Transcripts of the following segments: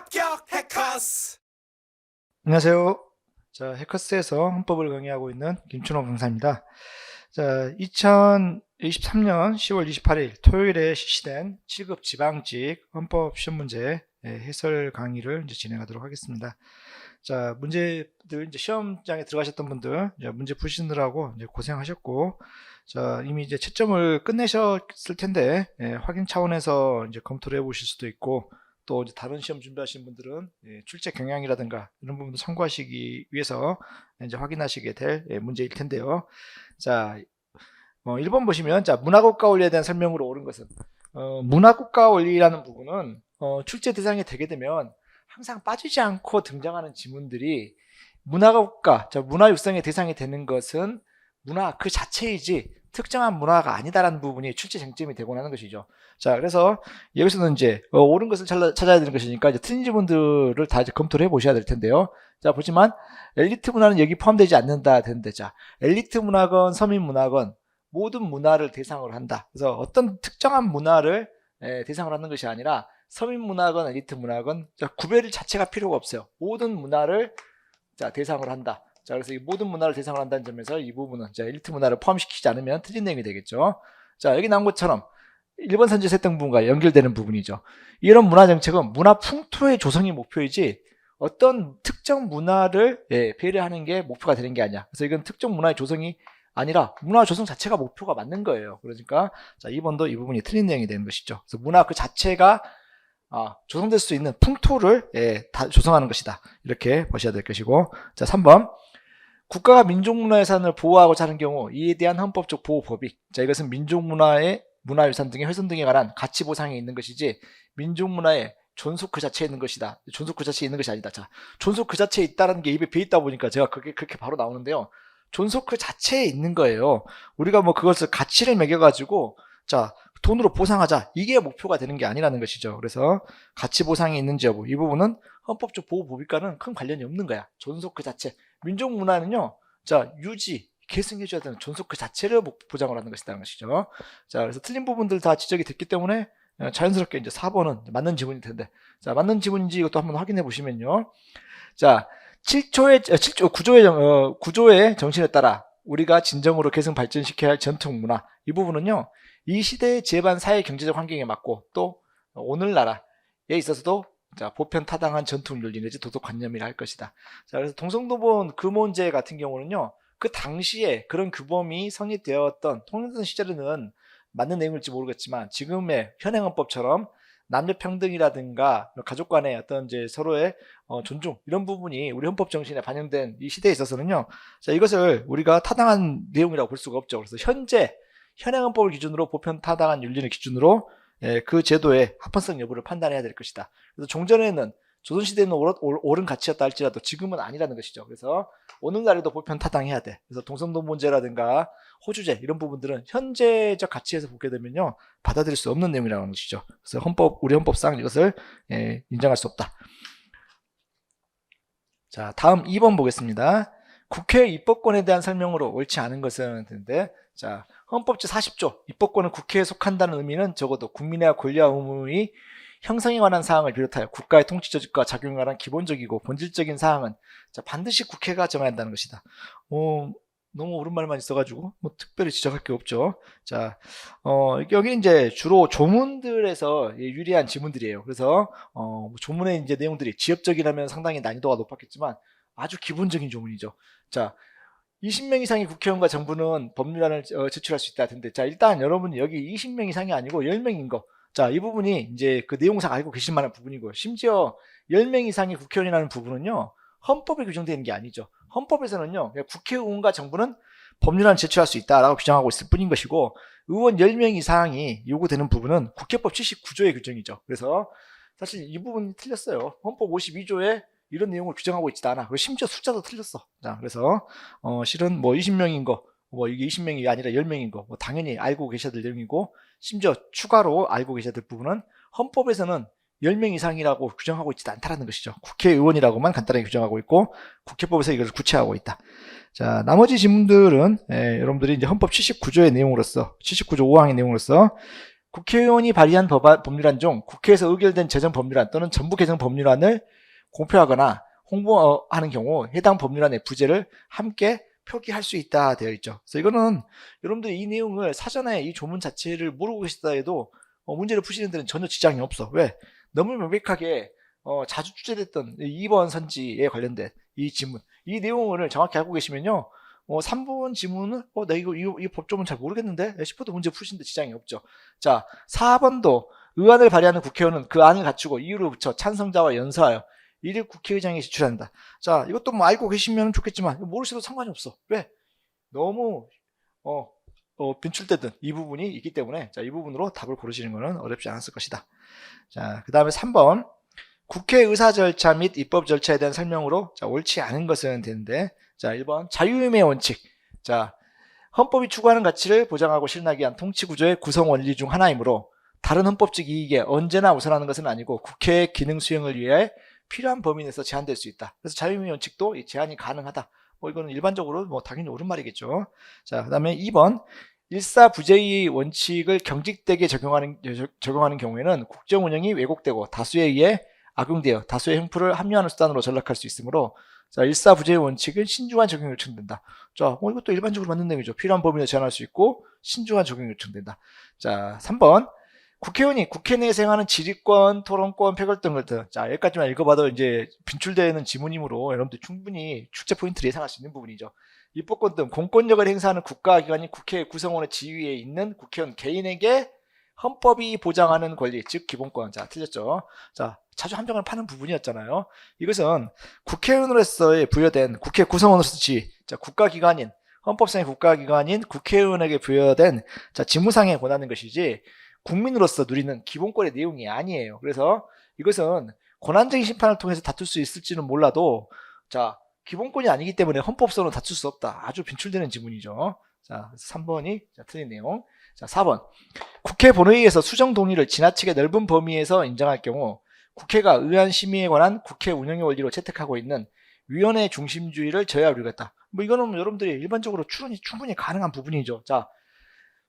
합격 해커스. 안녕하세요. 자, 해커스에서 헌법을 강의하고 있는 김춘호 강사입니다. 자, 2023년 10월 28일 토요일에 실시된 7급 지방직 헌법 시험 문제 해설 강의를 이제 진행하도록 하겠습니다. 자, 문제들 이제 시험장에 들어가셨던 분들 이제 문제 푸시느라고 이제 고생하셨고, 자, 이미 이제 채점을 끝내셨을 텐데 확인 차원에서 이제 검토를 해보실 수도 있고, 또 이제 다른 시험 준비하시는 분들은 출제 경향이라든가 이런 부분도 참고하시기 위해서 이제 확인하시게 될 문제일 텐데요. 자, 1번 보시면, 자, 문화국가 원리에 대한 설명으로 옳은 것은, 문화국가 원리라는 부분은 출제 대상이 되게 되면 항상 빠지지 않고 등장하는 지문들이 문화국가, 문화 육성의 대상이 되는 것은 문화 그 자체이지 특정한 문화가 아니다라는 부분이 출제 쟁점이 되곤 하는 것이죠. 자, 그래서 여기서는 이제 옳은 것을 찾아야 되는 것이니까 이제 틀린 지문들을 다 이제 검토를 해보셔야 될 텐데요. 자, 보지만 엘리트 문화는 여기 포함되지 않는다 되는데, 자, 엘리트 문화건 서민 문화건 모든 문화를 대상으로 한다. 그래서 어떤 특정한 문화를 대상으로 하는 것이 아니라 서민 문화건 엘리트 문화건 구별 자체가 필요가 없어요. 모든 문화를 대상으로 한다. 자, 그래서 이 모든 문화를 대상으로 한다는 점에서 이 부분은 엘리트 문화를 포함시키지 않으면 틀린 내용이 되겠죠. 자, 여기 나온 것처럼 1번 선제 세등 부분과 연결되는 부분이죠. 이런 문화 정책은 문화 풍토의 조성이 목표이지 어떤 특정 문화를 배려하는 게 목표가 되는 게 아니야. 그래서 이건 특정 문화의 조성이 아니라 문화 조성 자체가 목표가 맞는 거예요. 그러니까 자, 2번도 이 부분이 틀린 내용이 되는 것이죠. 그래서 문화 그 자체가 조성될 수 있는 풍토를 다 조성하는 것이다. 이렇게 보셔야 될 것이고, 자, 3번 국가가 민족문화유산을 보호하고자 하는 경우 이에 대한 헌법적 보호법익. 자, 이것은 민족문화의 문화유산 등의 훼손 등에 관한 가치 보상이 있는 것이지 민족문화의 존속 그 자체에 있는 것이다. 존속 그 자체에 있는 것이 아니다. 자, 존속 그 자체에 있다는 게 입에 배있다 보니까 제가 그렇게 바로 나오는데요. 존속 그 자체에 있는 거예요. 우리가 뭐 그것을 가치를 매겨가지고 자, 돈으로 보상하자, 이게 목표가 되는 게 아니라는 것이죠. 그래서 가치 보상이 있는지 여부, 이 부분은 헌법적 보호 법익과는 큰 관련이 없는 거야. 존속 그 자체. 민족 문화는요, 자, 유지, 계승해줘야 되는 존속 그 자체를 보장을 하는 것이라는 것이죠. 자, 그래서 틀린 부분들 다 지적이 됐기 때문에 자연스럽게 이제 4번은 맞는 지문일 텐데, 자, 맞는 지문인지 이것도 한번 확인해 보시면요. 자, 9조의 정신에 따라 우리가 진정으로 계승 발전시켜야 할 전통 문화, 이 부분은요, 이 시대의 제반 사회 경제적 환경에 맞고 또 오늘날에 있어서도 자, 보편 타당한 전통 윤리 내지 도덕 관념이라 할 것이다. 자, 그래서 동성도본 금원제 같은 경우는요, 그 당시에 그런 규범이 성립되었던 통일된 시절에는 맞는 내용일지 모르겠지만 지금의 현행헌법처럼 남녀평등이라든가 가족 간의 어떤 이제 서로의 존중, 이런 부분이 우리 헌법 정신에 반영된 이 시대에 있어서는요, 자, 이것을 우리가 타당한 내용이라고 볼 수가 없죠. 그래서 현행헌법을 기준으로 보편 타당한 윤리를 기준으로 그 제도의 합헌성 여부를 판단해야 될 것이다. 그래서 종전에는 조선시대는 옳은 가치였다 할지라도 지금은 아니라는 것이죠. 그래서 오늘날에도 보편 타당해야 돼. 그래서 동성도문제라든가 호주제, 이런 부분들은 현재적 가치에서 보게 되면요, 받아들일 수 없는 내용이라는 것이죠. 그래서 우리 헌법상 이것을 인정할 수 없다. 자, 다음 2번 보겠습니다. 국회 입법권에 대한 설명으로 옳지 않은 것은 텐데, 자, 헌법 제40조 입법권은 국회에 속한다는 의미는 적어도 국민의 권리와 의무의 형성에 관한 사항을 비롯하여 국가의 통치 조직과 작용에 관한 기본적이고 본질적인 사항은 자, 반드시 국회가 정해야 한다는 것이다. 너무 옳은 말만 있어가지고 뭐 특별히 지적할 게 없죠. 자, 여기 이제 주로 조문들에서 유리한 지문들이에요. 그래서 조문의 이제 내용들이 지엽적이라면 상당히 난이도가 높았겠지만 아주 기본적인 조문이죠. 자, 20명 이상의 국회의원과 정부는 법률안을 제출할 수 있다 텐데, 자, 일단 여러분 여기 20명 이상이 아니고 10명인 거. 자, 이 부분이 이제 그 내용상 알고 계실 만한 부분이고요. 심지어 10명 이상의 국회의원이라는 부분은요, 헌법에 규정되어 있는 게 아니죠. 헌법에서는요, 국회의원과 정부는 법률안을 제출할 수 있다라고 규정하고 있을 뿐인 것이고, 의원 10명 이상이 요구되는 부분은 국회법 79조의 규정이죠. 그래서 사실 이 부분이 틀렸어요. 헌법 52조에 이런 내용을 규정하고 있지도 않아. 그리고 심지어 숫자도 틀렸어. 자, 그래서 실은 뭐 20명인 거, 뭐 이게 20명이 아니라 10명인 거, 뭐 당연히 알고 계셔야 될 내용이고, 심지어 추가로 알고 계셔야 될 부분은 헌법에서는 10명 이상이라고 규정하고 있지도 않다는 것이죠. 국회의원이라고만 간단하게 규정하고 있고, 국회법에서 이것을 구체하고 있다. 자, 나머지 지문들은 여러분들이 이제 헌법 79조의 내용으로서, 79조 5항의 내용으로서 국회의원이 발의한 법률안 중 국회에서 의결된 제정 법률안 또는 전부 개정 법률안을 공표하거나 홍보하는 경우 해당 법률안의 부재를 함께 표기할 수 있다 되어 있죠. 그래서 이거는 여러분들이 이 내용을 사전에 이 조문 자체를 모르고 계시다 해도 문제를 푸시는 데는 전혀 지장이 없어. 왜? 너무 명백하게 자주 출제됐던 2번 선지에 관련된 이 지문, 이 내용을 정확히 알고 계시면요, 3번 지문은 나 이 법조문 잘 모르겠는데 싶어도 문제 푸시는데 지장이 없죠. 자, 4번도 의안을 발의하는 국회의원은 그 안을 갖추고 이유를 붙여 찬성자와 연서하여 이를 국회의장에 제출한다. 자, 이것도 뭐 알고 계시면 좋겠지만 모르셔도 상관이 없어. 왜? 너무 빈출되던 이 부분이 있기 때문에, 자, 이 부분으로 답을 고르시는 것은 어렵지 않았을 것이다. 자, 그 다음에 3번 국회 의사 절차 및 입법 절차에 대한 설명으로, 자, 옳지 않은 것은 되는데, 자, 1번 자유임의 원칙. 자, 헌법이 추구하는 가치를 보장하고 실현하기 위한 통치구조의 구성 원리 중 하나이므로 다른 헌법적 이익에 언제나 우선하는 것은 아니고 국회의 기능 수행을 위해 필요한 범위 내에서 제한될 수 있다. 그래서 자유임의 원칙도 제한이 가능하다. 이거는 일반적으로 당연히 옳은 말이겠죠. 자, 그 다음에 2번 일사부재의 원칙을 경직되게 적용하는 경우에는 국정 운영이 왜곡되고 다수에 의해 악용되어 다수의 횡포를 합리화하는 수단으로 전락할 수 있으므로, 자, 일사부재의 원칙은 신중한 적용이 요청된다. 자, 이것도 일반적으로 맞는 내용이죠. 필요한 범위 내에 제한할 수 있고 신중한 적용이 요청된다. 자, 3번 국회의원이 국회 내에서 행하는 질의권, 토론권, 표결 등 것들. 자, 여기까지만 읽어봐도 이제 빈출되는 지문이므로 여러분들 충분히 출제 포인트를 예상할 수 있는 부분이죠. 입법권 등 공권력을 행사하는 국가기관이 국회 구성원의 지위에 있는 국회의원 개인에게 헌법이 보장하는 권리, 즉 기본권. 자, 틀렸죠. 자, 자주 함정을 파는 부분이었잖아요. 이것은 국회의원으로서의 부여된 국회 구성원으로서 지위, 자, 국가기관인, 헌법상의 국가기관인 국회의원에게 부여된, 자, 직무상의 권한인 것이지 국민으로서 누리는 기본권의 내용이 아니에요. 그래서 이것은 권한적인 심판을 통해서 다툴 수 있을지는 몰라도, 자, 기본권이 아니기 때문에 헌법서는 다툴 수 없다. 아주 빈출되는 지문이죠. 자, 3번이 틀린 내용. 자, 4번 국회 본회의에서 수정 동의를 지나치게 넓은 범위에서 인정할 경우 국회가 의안 심의에 관한 국회 운영의 원리로 채택하고 있는 위원회 중심주의를 저해하려겠다. 이거는 여러분들이 일반적으로 추론이 충분히 가능한 부분이죠. 자,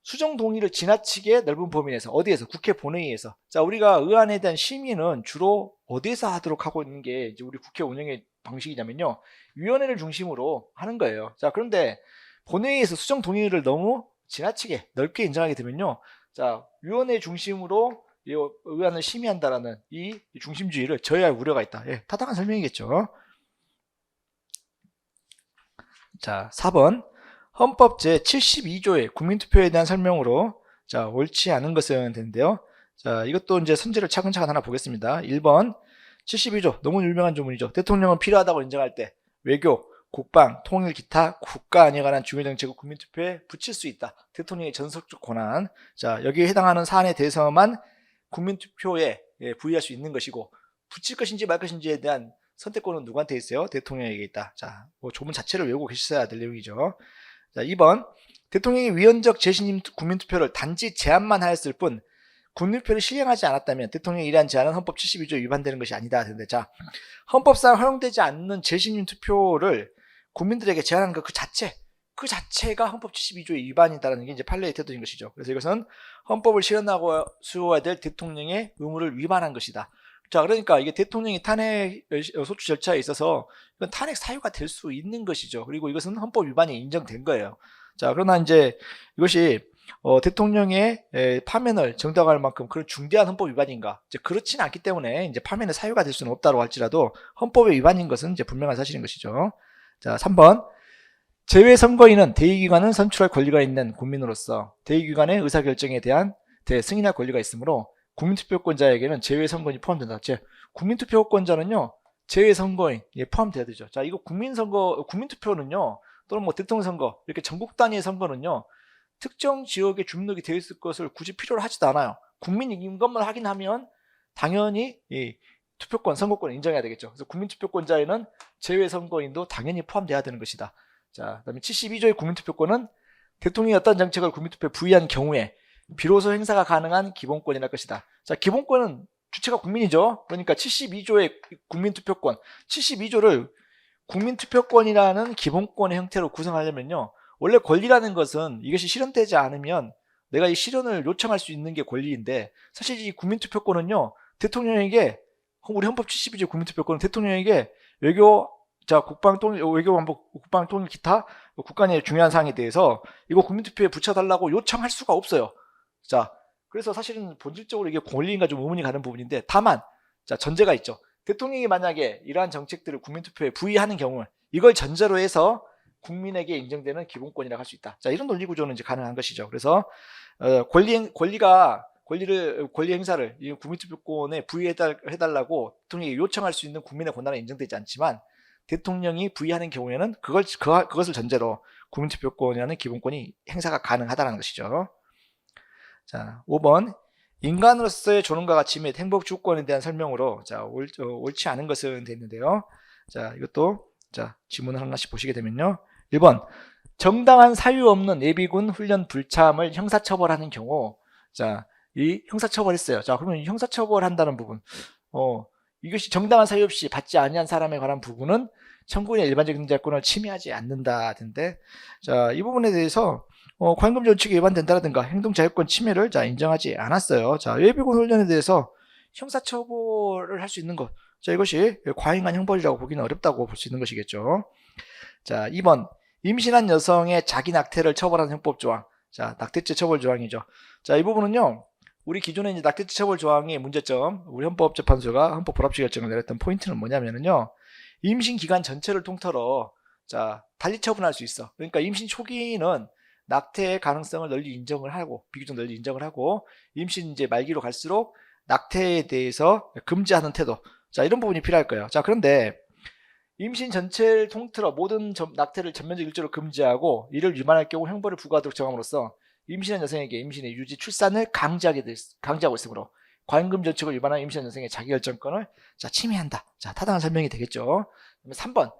수정 동의를 지나치게 넓은 범위 내에서, 어디에서? 국회 본회의에서. 자, 우리가 의안에 대한 심의는 주로 어디에서 하도록 하고 있는 게 이제 우리 국회 운영의 방식이냐면요, 위원회를 중심으로 하는 거예요. 자, 그런데 본회의에서 수정 동의를 너무 지나치게 넓게 인정하게 되면요, 자, 위원회 중심으로 의안을 심의한다라는 이 중심주의를 저해할 우려가 있다. 예, 타당한 설명이겠죠. 자, 4번 헌법 제72조의 국민투표에 대한 설명으로, 자, 옳지 않은 것은 되는데요. 자, 이것도 이제 선제를 차근차근 하나 보겠습니다. 1번 72조 너무 유명한 조문이죠. 대통령은 필요하다고 인정할 때 외교, 국방, 통일, 기타 국가 안에 관한 중요 정책을 국민투표에 붙일 수 있다. 대통령의 전속적 권한. 자, 여기에 해당하는 사안에 대해서만 국민투표에 부여할 수 있는 것이고, 붙일 것인지 말 것인지에 대한 선택권은 누구한테 있어요? 대통령에게 있다. 자, 조문 자체를 외우고 계셔야 될 내용이죠. 자, 2번 대통령이 위헌적 재신임 국민투표를 단지 제안만 하였을 뿐 국민투표를 시행하지 않았다면 대통령의 이러한 제안은 헌법 72조에 위반되는 것이 아니다. 자, 헌법상 허용되지 않는 재신임 투표를 국민들에게 제안하는 것 그 자체가 헌법 72조의 위반이다라는 게 이제 판례의 태도인 것이죠. 그래서 이것은 헌법을 실현하고 수호해야 될 대통령의 의무를 위반한 것이다. 자, 그러니까 이게 대통령이 탄핵 소추 절차에 있어서 이건 탄핵 사유가 될 수 있는 것이죠. 그리고 이것은 헌법 위반이 인정된 거예요. 자, 그러나 이제 이것이 대통령의 파면을 정당화할 만큼 그런 중대한 헌법 위반인가? 이제 그렇지는 않기 때문에 이제 파면의 사유가 될 수는 없다고 할지라도 헌법의 위반인 것은 이제 분명한 사실인 것이죠. 자, 3번 제외 선거인은 대의기관은 선출할 권리가 있는 국민으로서 대의기관의 의사결정에 대한 승인할 권리가 있으므로 국민투표권자에게는 제외선거인이 포함된다. 국민투표권자는요, 제외선거인에 포함돼야 되죠. 자, 이거 국민투표는요, 또는 뭐 대통령 선거, 이렇게 전국 단위의 선거는요, 특정 지역에 주민등록이 되어 있을 것을 굳이 필요로 하지도 않아요. 국민인 것만 확인하면 당연히 이 투표권, 선거권을 인정해야 되겠죠. 그래서 국민투표권자에는 제외선거인도 당연히 포함돼야 되는 것이다. 자, 그다음에 72조의 국민투표권은 대통령이 어떤 정책을 국민투표에 부의한 경우에 비로소 행사가 가능한 기본권이랄 것이다. 자, 기본권은 주체가 국민이죠. 그러니까 72조의 국민투표권, 72조를 국민투표권이라는 기본권의 형태로 구성하려면요, 원래 권리라는 것은 이것이 실현되지 않으면 내가 이 실현을 요청할 수 있는 게 권리인데, 사실 이 국민투표권은요, 대통령에게, 우리 헌법 72조 국민투표권은 대통령에게 외교, 자, 외교안보, 국방통일 기타 국간의 중요한 사항에 대해서 이거 국민투표에 붙여달라고 요청할 수가 없어요. 자, 그래서 사실은 본질적으로 이게 권리인가 좀 의문이 가는 부분인데, 다만, 자, 전제가 있죠. 대통령이 만약에 이러한 정책들을 국민투표에 부의하는 경우, 이걸 전제로 해서 국민에게 인정되는 기본권이라고 할 수 있다. 자, 이런 논리 구조는 이제 가능한 것이죠. 그래서 권리 행사를 이 국민투표권에 부의해달라고 대통령이 요청할 수 있는 국민의 권한은 인정되지 않지만, 대통령이 부의하는 경우에는 그것을 전제로 국민투표권이라는 기본권이 행사가 가능하다는 것이죠. 자, 5번. 인간으로서의 존엄과 가치 및 행복 주권에 대한 설명으로, 자, 옳지 않은 것은 됐는데요. 자, 이것도, 자, 지문을 하나씩 보시게 되면요. 1번. 정당한 사유 없는 예비군 훈련 불참을 형사처벌하는 경우, 자, 이 형사처벌했어요. 자, 그러면 형사처벌한다는 부분, 이것이 정당한 사유 없이 받지 아니한 사람에 관한 부분은 청구인의 일반적인 자유권을 침해하지 않는다던데, 자, 이 부분에 대해서 관금 원칙이 위반된다라든가 행동자유권 침해를, 자, 인정하지 않았어요. 자, 예비군 훈련에 대해서 형사처벌을 할 수 있는 것, 자, 이것이 과잉한 형벌이라고 보기는 어렵다고 볼 수 있는 것이겠죠. 자, 2번. 임신한 여성의 자기 낙태를 처벌하는 형법 조항, 자, 낙태죄 처벌 조항이죠. 자, 이 부분은요, 우리 기존에 이제 낙태죄 처벌 조항의 문제점, 우리 헌법재판소가 헌법 불합치 결정을 내렸던 포인트는 뭐냐면요, 임신 기간 전체를 통틀어, 자, 달리 처분할 수 있어. 그러니까 임신 초기는 낙태의 가능성을 널리 인정을 하고, 비교적 널리 인정을 하고, 임신 이제 말기로 갈수록 낙태에 대해서 금지하는 태도, 자, 이런 부분이 필요할 거예요. 자, 그런데 임신 전체를 통틀어 모든 낙태를 전면적 일조로 금지하고 이를 위반할 경우 형벌을 부과하도록 정함으로써 임신한 여성에게 임신의 유지, 출산을 강제하고 있으므로 관금 정책을 위반한 임신한 여성의 자기결정권을, 자, 침해한다. 자, 타당한 설명이 되겠죠. 3번.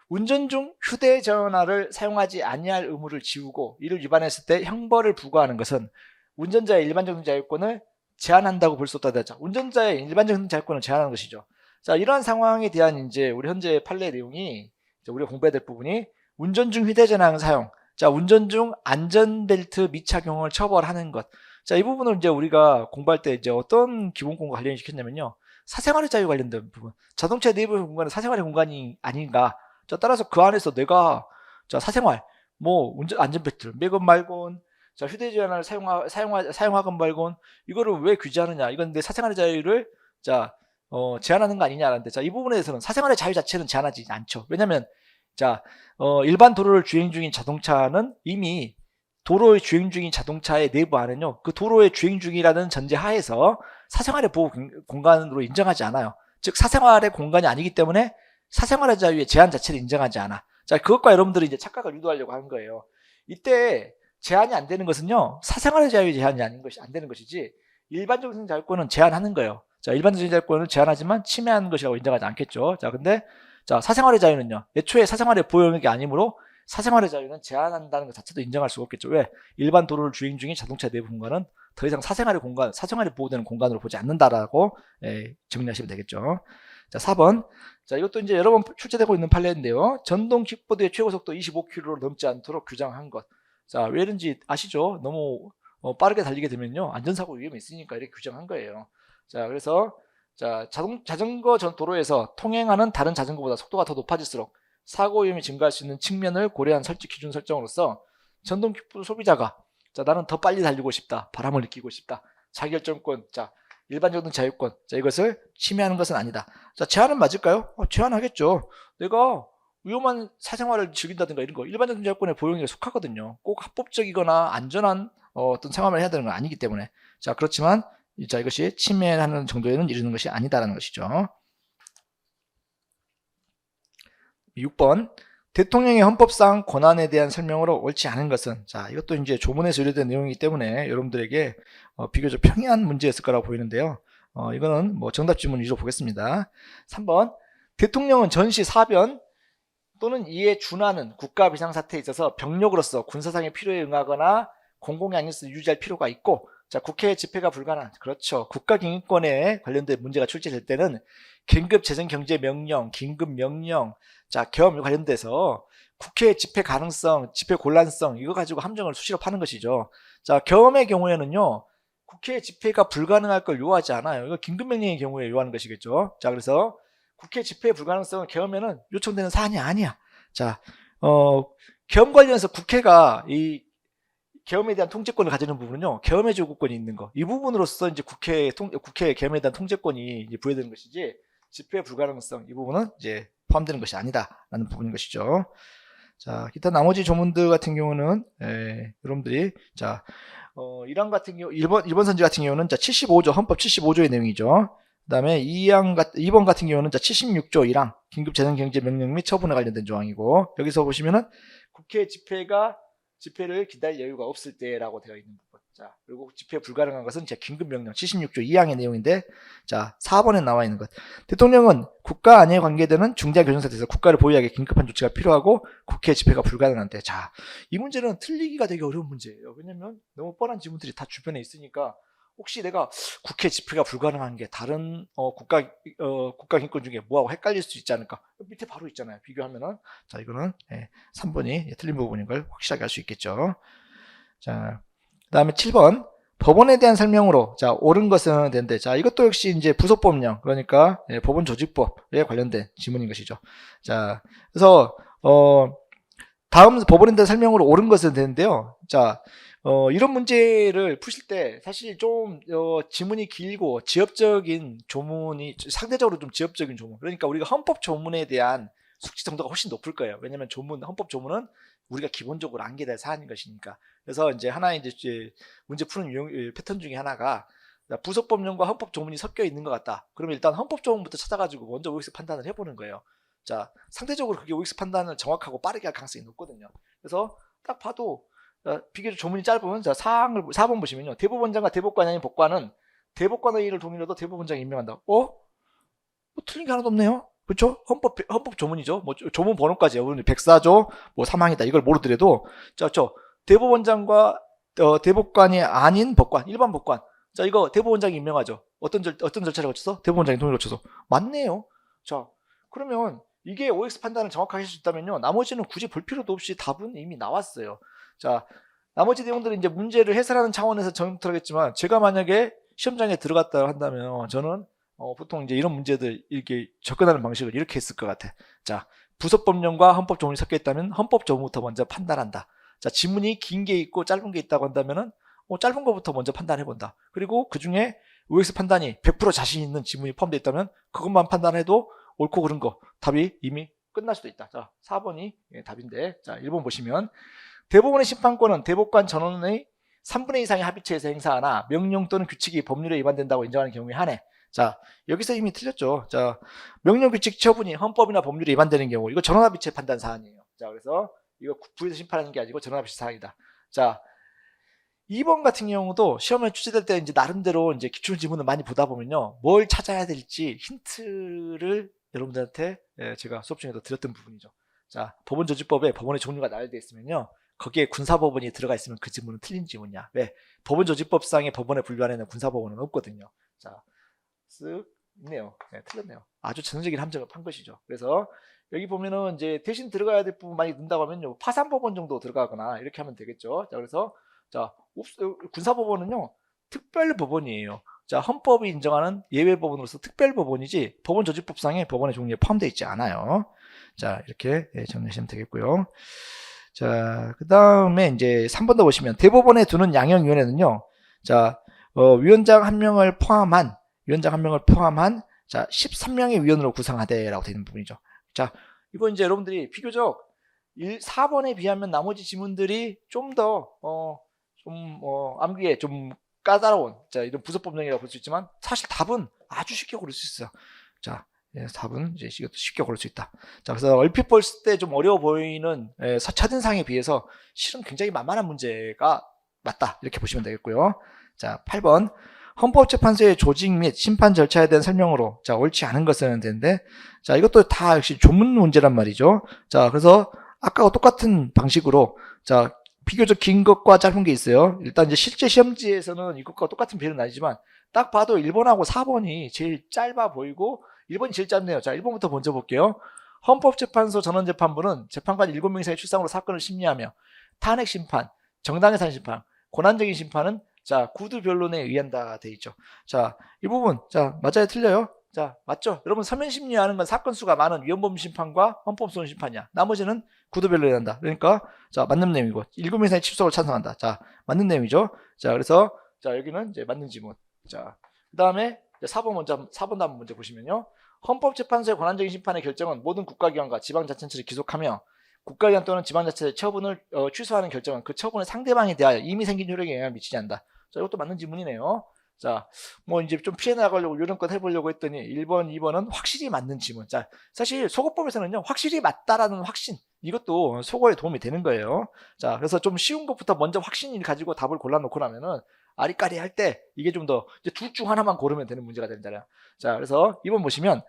운전 중 휴대전화를 사용하지 아니할 의무를 지우고 이를 위반했을 때 형벌을 부과하는 것은 운전자의 일반적 자유권을 제한한다고 볼 수 없다. 자, 운전자의 일반적 자유권을 제한하는 것이죠. 자, 이러한 상황에 대한 이제 우리 현재 판례 내용이, 우리가 공부해야 될 부분이 운전 중 휴대전화 사용, 자, 운전 중 안전벨트 미착용을 처벌하는 것. 자, 이 부분을 이제 우리가 공부할 때 이제 어떤 기본권과 관련이 시켰냐면요, 사생활의 자유 관련된 부분. 자동차 내부 공간은 사생활의 공간이 아닌가. 자, 따라서 그 안에서 내가, 자, 사생활, 뭐 운전 안전벨트를 매건 말건, 자, 휴대전화를 사용하건 말건, 이거를 왜 규제하느냐? 이건 내 사생활의 자유를, 자, 제한하는 거 아니냐라는데, 자, 이 부분에 대해서는 사생활의 자유 자체는 제한하지 않죠. 왜냐면, 자, 일반 도로를 주행 중인 자동차는 이미 도로에 주행 중인 자동차의 내부 안은요, 그 도로에 주행 중이라는 전제 하에서 사생활의 보호 공간으로 인정하지 않아요. 즉, 사생활의 공간이 아니기 때문에 사생활의 자유의 제한 자체를 인정하지 않아. 자, 그것과 여러분들이 이제 착각을 유도하려고 하는 거예요. 이때 제한이 안 되는 것은요, 사생활의 자유의 제한이 안 되는 것이지, 일반적인 자유권은 제한하는 거예요. 자, 일반적인 자유권을 제한하지만 침해하는 것이라고 인정하지 않겠죠. 자, 근데, 자, 사생활의 자유는요, 애초에 사생활의 보호 영역이 아니므로 사생활의 자유는 제한한다는 것 자체도 인정할 수가 없겠죠. 왜? 일반 도로를 주행 중인 자동차 내부 공간은 더 이상 사생활의 보호되는 공간으로 보지 않는다라고, 정리하시면 되겠죠. 자, 4번. 자, 이것도 이제 여러 번 출제되고 있는 판례인데요. 전동 킥보드의 최고 속도 25km를 넘지 않도록 규정한 것. 자, 왜 이런지 아시죠? 너무 빠르게 달리게 되면요, 안전사고 위험이 있으니까 이렇게 규정한 거예요. 자, 그래서, 자, 자전거 도로에서 통행하는 다른 자전거보다 속도가 더 높아질수록 사고 위험이 증가할 수 있는 측면을 고려한 기준 설정으로서 전동 킥보드 소비자가, 자, 나는 더 빨리 달리고 싶다, 바람을 느끼고 싶다, 자기결정권, 자, 일반적인 자유권, 자, 이것을 침해하는 것은 아니다. 자, 제한은 맞을까요? 제한하겠죠. 내가 위험한 사생활을 즐긴다든가 이런 거 일반적인 자유권의 보용에 속하거든요. 꼭 합법적이거나 안전한 어떤 생활을 해야 되는 건 아니기 때문에. 자, 그렇지만, 자, 이것이 침해하는 정도에는 이르는 것이 아니다라는 것이죠. 6번. 대통령의 헌법상 권한에 대한 설명으로 옳지 않은 것은, 자, 이것도 이제 조문에서 의뢰된 내용이기 때문에 여러분들에게 비교적 평이한 문제였을 거라고 보이는데요. 이거는 뭐 정답 지문 위주로 보겠습니다. 3번. 대통령은 전시 사변 또는 이에 준하는 국가 비상사태에 있어서 병력으로서 군사상의 필요에 응하거나 공공의 안녕을 유지할 필요가 있고, 자, 국회 집회가 불가능한, 그렇죠. 국가기능권에 관련된 문제가 출제될 때는 긴급 재정경제명령, 긴급명령, 자, 계엄 관련돼서 국회 집회 가능성, 집회 곤란성, 이거 가지고 함정을 수시로 파는 것이죠. 자, 계엄의 경우에는요, 국회 집회가 불가능할 걸 요하지 않아요. 이거 긴급명령의 경우에 요하는 것이겠죠. 자, 그래서 국회 집회 불가능성은 계엄에는 요청되는 사안이 아니야. 자, 계엄 관련해서 국회가 이 계엄에 대한 통제권을 가지는 부분은요, 계엄의 조국권이 있는 거. 이 부분으로서 이제 국회 계엄에 대한 통제권이 이제 부여되는 것이지, 집회 불가능성, 이 부분은 이제 포함되는 것이 아니다라는 부분인 것이죠. 자, 기타 나머지 조문들 같은 경우는, 여러분들이, 자, 1항 같은 경우, 1번 선지 같은 경우는, 자, 75조, 헌법 75조의 내용이죠. 그 다음에 2번 같은 경우는, 자, 76조 1항, 긴급재정경제명령 및 처분에 관련된 조항이고, 여기서 보시면은, 국회 집회를 기다릴 여유가 없을 때라고 되어 있는 부분. 자, 그리고 집회 불가능한 것은 제 긴급명령 76조 2항의 내용인데, 자, 4번에 나와 있는 것. 대통령은 국가 안에 관계되는 중대한 교정사태에서 국가를 보유하기 긴급한 조치가 필요하고 국회 집회가 불가능한데, 자, 이 문제는 틀리기가 되게 어려운 문제예요. 왜냐면 너무 뻔한 지문들이 다 주변에 있으니까, 혹시 내가 국회 집회가 불가능한 게 다른 국가기권 중에 뭐하고 헷갈릴 수 있지 않을까? 밑에 바로 있잖아요. 비교하면은. 자, 이거는 3번이 틀린 부분인 걸 확실하게 알 수 있겠죠. 자, 그 다음에 7번 법원에 대한 설명으로, 자, 옳은 것은 되는데, 자, 이것도 역시 이제 부속법령, 그러니까 법원 조직법에 관련된 지문인 것이죠. 자, 그래서 다음 법원에 대한 설명으로 옳은 것은 되는데요. 자, 이런 문제를 푸실 때 사실 좀 지문이 길고 지엽적인 조문이, 상대적으로 좀 지엽적인 조문, 그러니까 우리가 헌법 조문에 대한 숙지 정도가 훨씬 높을 거예요. 왜냐면 헌법 조문은 우리가 기본적으로 암기될 사안인 것이니까. 그래서 이제 하나의 이제 문제 푸는 패턴 중에 하나가, 부속법령과 헌법 조문이 섞여 있는 것 같다. 그러면 일단 헌법 조문부터 찾아가지고 먼저 OX 판단을 해보는 거예요. 자, 상대적으로 그게 OX 판단을 정확하고 빠르게 할 가능성이 높거든요. 그래서 딱 봐도, 비교적 조문이 짧은, 자, 4번 보시면요. 대법원장과 대법관이 아닌 법관은 대법관의 일을 동의로도 대법원장이 임명한다. 뭐 틀린 게 하나도 없네요. 그렇죠? 헌법 조문이죠. 뭐 조문 번호까지요. 104조 뭐 사망이다. 이걸 모르더라도, 자, 대법원장과 대법관이 아닌 법관, 일반 법관. 자, 이거 대법원장이 임명하죠. 어떤 절차를 거쳐서? 대법원장이 동의를 거쳐서. 맞네요. 자, 그러면 이게 OX 판단을 정확하게 할 수 있다면요, 나머지는 굳이 볼 필요도 없이 답은 이미 나왔어요. 자, 나머지 내용들은 이제 문제를 해설하는 차원에서 전달하겠지만, 제가 만약에 시험장에 들어갔다 한다면 저는 보통 이제 이런 문제들 이렇게 접근하는 방식을 이렇게 했을 것 같아. 자, 부속법령과 헌법 조문이 섞여 있다면 헌법 조문부터 먼저 판단한다. 자, 지문이 긴 게 있고 짧은 게 있다고 한다면은 짧은 거부터 먼저 판단해 본다. 그리고 그 중에 OX 판단이 100% 자신 있는 지문이 포함되어 있다면 그것만 판단해도 옳고 그른 거 답이 이미 끝날 수도 있다. 자, 4번이 답인데, 자, 1번 보시면, 대법원의 심판권은 대법관 전원의 3분의 2 이상의 합의체에서 행사하나 명령 또는 규칙이 법률에 위반된다고 인정하는 경우에 한해. 자, 여기서 이미 틀렸죠. 자, 명령, 규칙, 처분이 헌법이나 법률에 위반되는 경우, 이거 전원합의체 판단 사안이에요. 자, 그래서 이거 국부에서 심판하는 게 아니고 전원합의체 사안이다. 자, 2번 같은 경우도 시험에 출제될 때 이제 나름대로 이제 기출 지문을 많이 보다 보면요, 뭘 찾아야 될지 힌트를 여러분들한테 제가 수업 중에도 드렸던 부분이죠. 자, 법원조직법에 법원의 종류가 나열되어 있으면요, 거기에 군사법원이 들어가 있으면 그 지문은 틀린 지문이야. 왜? 법원조직법상의 법원에 분류하는 군사법원은 없거든요. 자, 쓱 있네요. 네, 틀렸네요. 아주 전형적인 함정을 판 것이죠. 그래서 여기 보면은 이제 대신 들어가야 될 부분 많이 넣는다고 하면요, 파산법원 정도 들어가거나 이렇게 하면 되겠죠. 자, 그래서 자, 군사법원은요, 특별법원이에요. 자, 헌법이 인정하는 예외법원으로서 특별법원이지 법원조직법상의 법원의 종류에 포함되어 있지 않아요. 자, 이렇게 정리하시면 되겠고요. 자, 그 다음에 이제 3번도 보시면, 대법원에 두는 양형위원회는요, 자, 위원장 한 명을 포함한 자, 13명의 위원으로 구성하되라고 되어 있는 부분이죠. 자, 이거 이제 여러분들이 비교적 4번에 비하면 나머지 지문들이 좀 더 암기에 좀 까다로운, 자, 이런 부속법령이라고 볼 수 있지만, 사실 답은 아주 쉽게 고를 수 있어요. 자, 답은 이제 이것도 쉽게 고를 수 있다. 자, 그래서 얼핏 볼 때 좀 어려워 보이는 첫인상에 비해서 실은 굉장히 만만한 문제가 맞다, 이렇게 보시면 되겠고요. 자, 8번 헌법재판소의 조직 및 심판 절차에 대한 설명으로, 자, 옳지 않은 것은 되는데, 자, 이것도 다 역시 조문 문제란 말이죠. 자, 그래서 아까와 똑같은 방식으로, 자, 비교적 긴 것과 짧은 게 있어요. 일단 이제 실제 시험지에서는 이것과 똑같은 비율은 아니지만, 딱 봐도 1번하고 4번이 제일 짧아 보이고 1번이 제일 짧네요. 자, 1번부터 먼저 볼게요. 헌법재판소 전원재판부는 재판관 7명 이상의 출상으로 사건을 심리하며 탄핵심판, 정당해산 심판, 권한적인 심판은 자, 구두 변론에 의한다 돼 있죠. 자, 이 부분 자, 맞아요, 틀려요? 자, 맞죠? 여러분 서면 심리하는 건 사건 수가 많은 위헌범 심판과 헌법소원 심판이야. 나머지는 구두 변론에 의한다. 그러니까 자, 맞는 내용이고 일곱 이상의 칩속을 찬성한다. 자, 맞는 내용이죠. 자, 그래서 자, 여기는 이제 맞는 지문. 자, 그다음에 4번 문제 보시면요. 헌법재판소의 권한적인 심판의 결정은 모든 국가기관과 지방자치단체를 기속하며 국가기관 또는 지방자치의 처분을 취소하는 결정은 그 처분의 상대방에 대하여 이미 생긴 효력에 영향을 미치지 않는다. 자, 이것도 맞는 지문이네요. 자, 뭐 이제 좀 피해 나가려고 요령껏 해보려고 했더니 1번, 2번은 확실히 맞는 지문. 자, 사실 소거법에서는요, 확실히 맞다라는 확신, 이것도 소거에 도움이 되는 거예요. 자, 그래서 좀 쉬운 것부터 먼저 확신을 가지고 답을 골라놓고 나면은 아리까리 할 때 이게 좀 더 이제 둘 중 하나만 고르면 되는 문제가 된잖아요. 자, 그래서 2번 보시면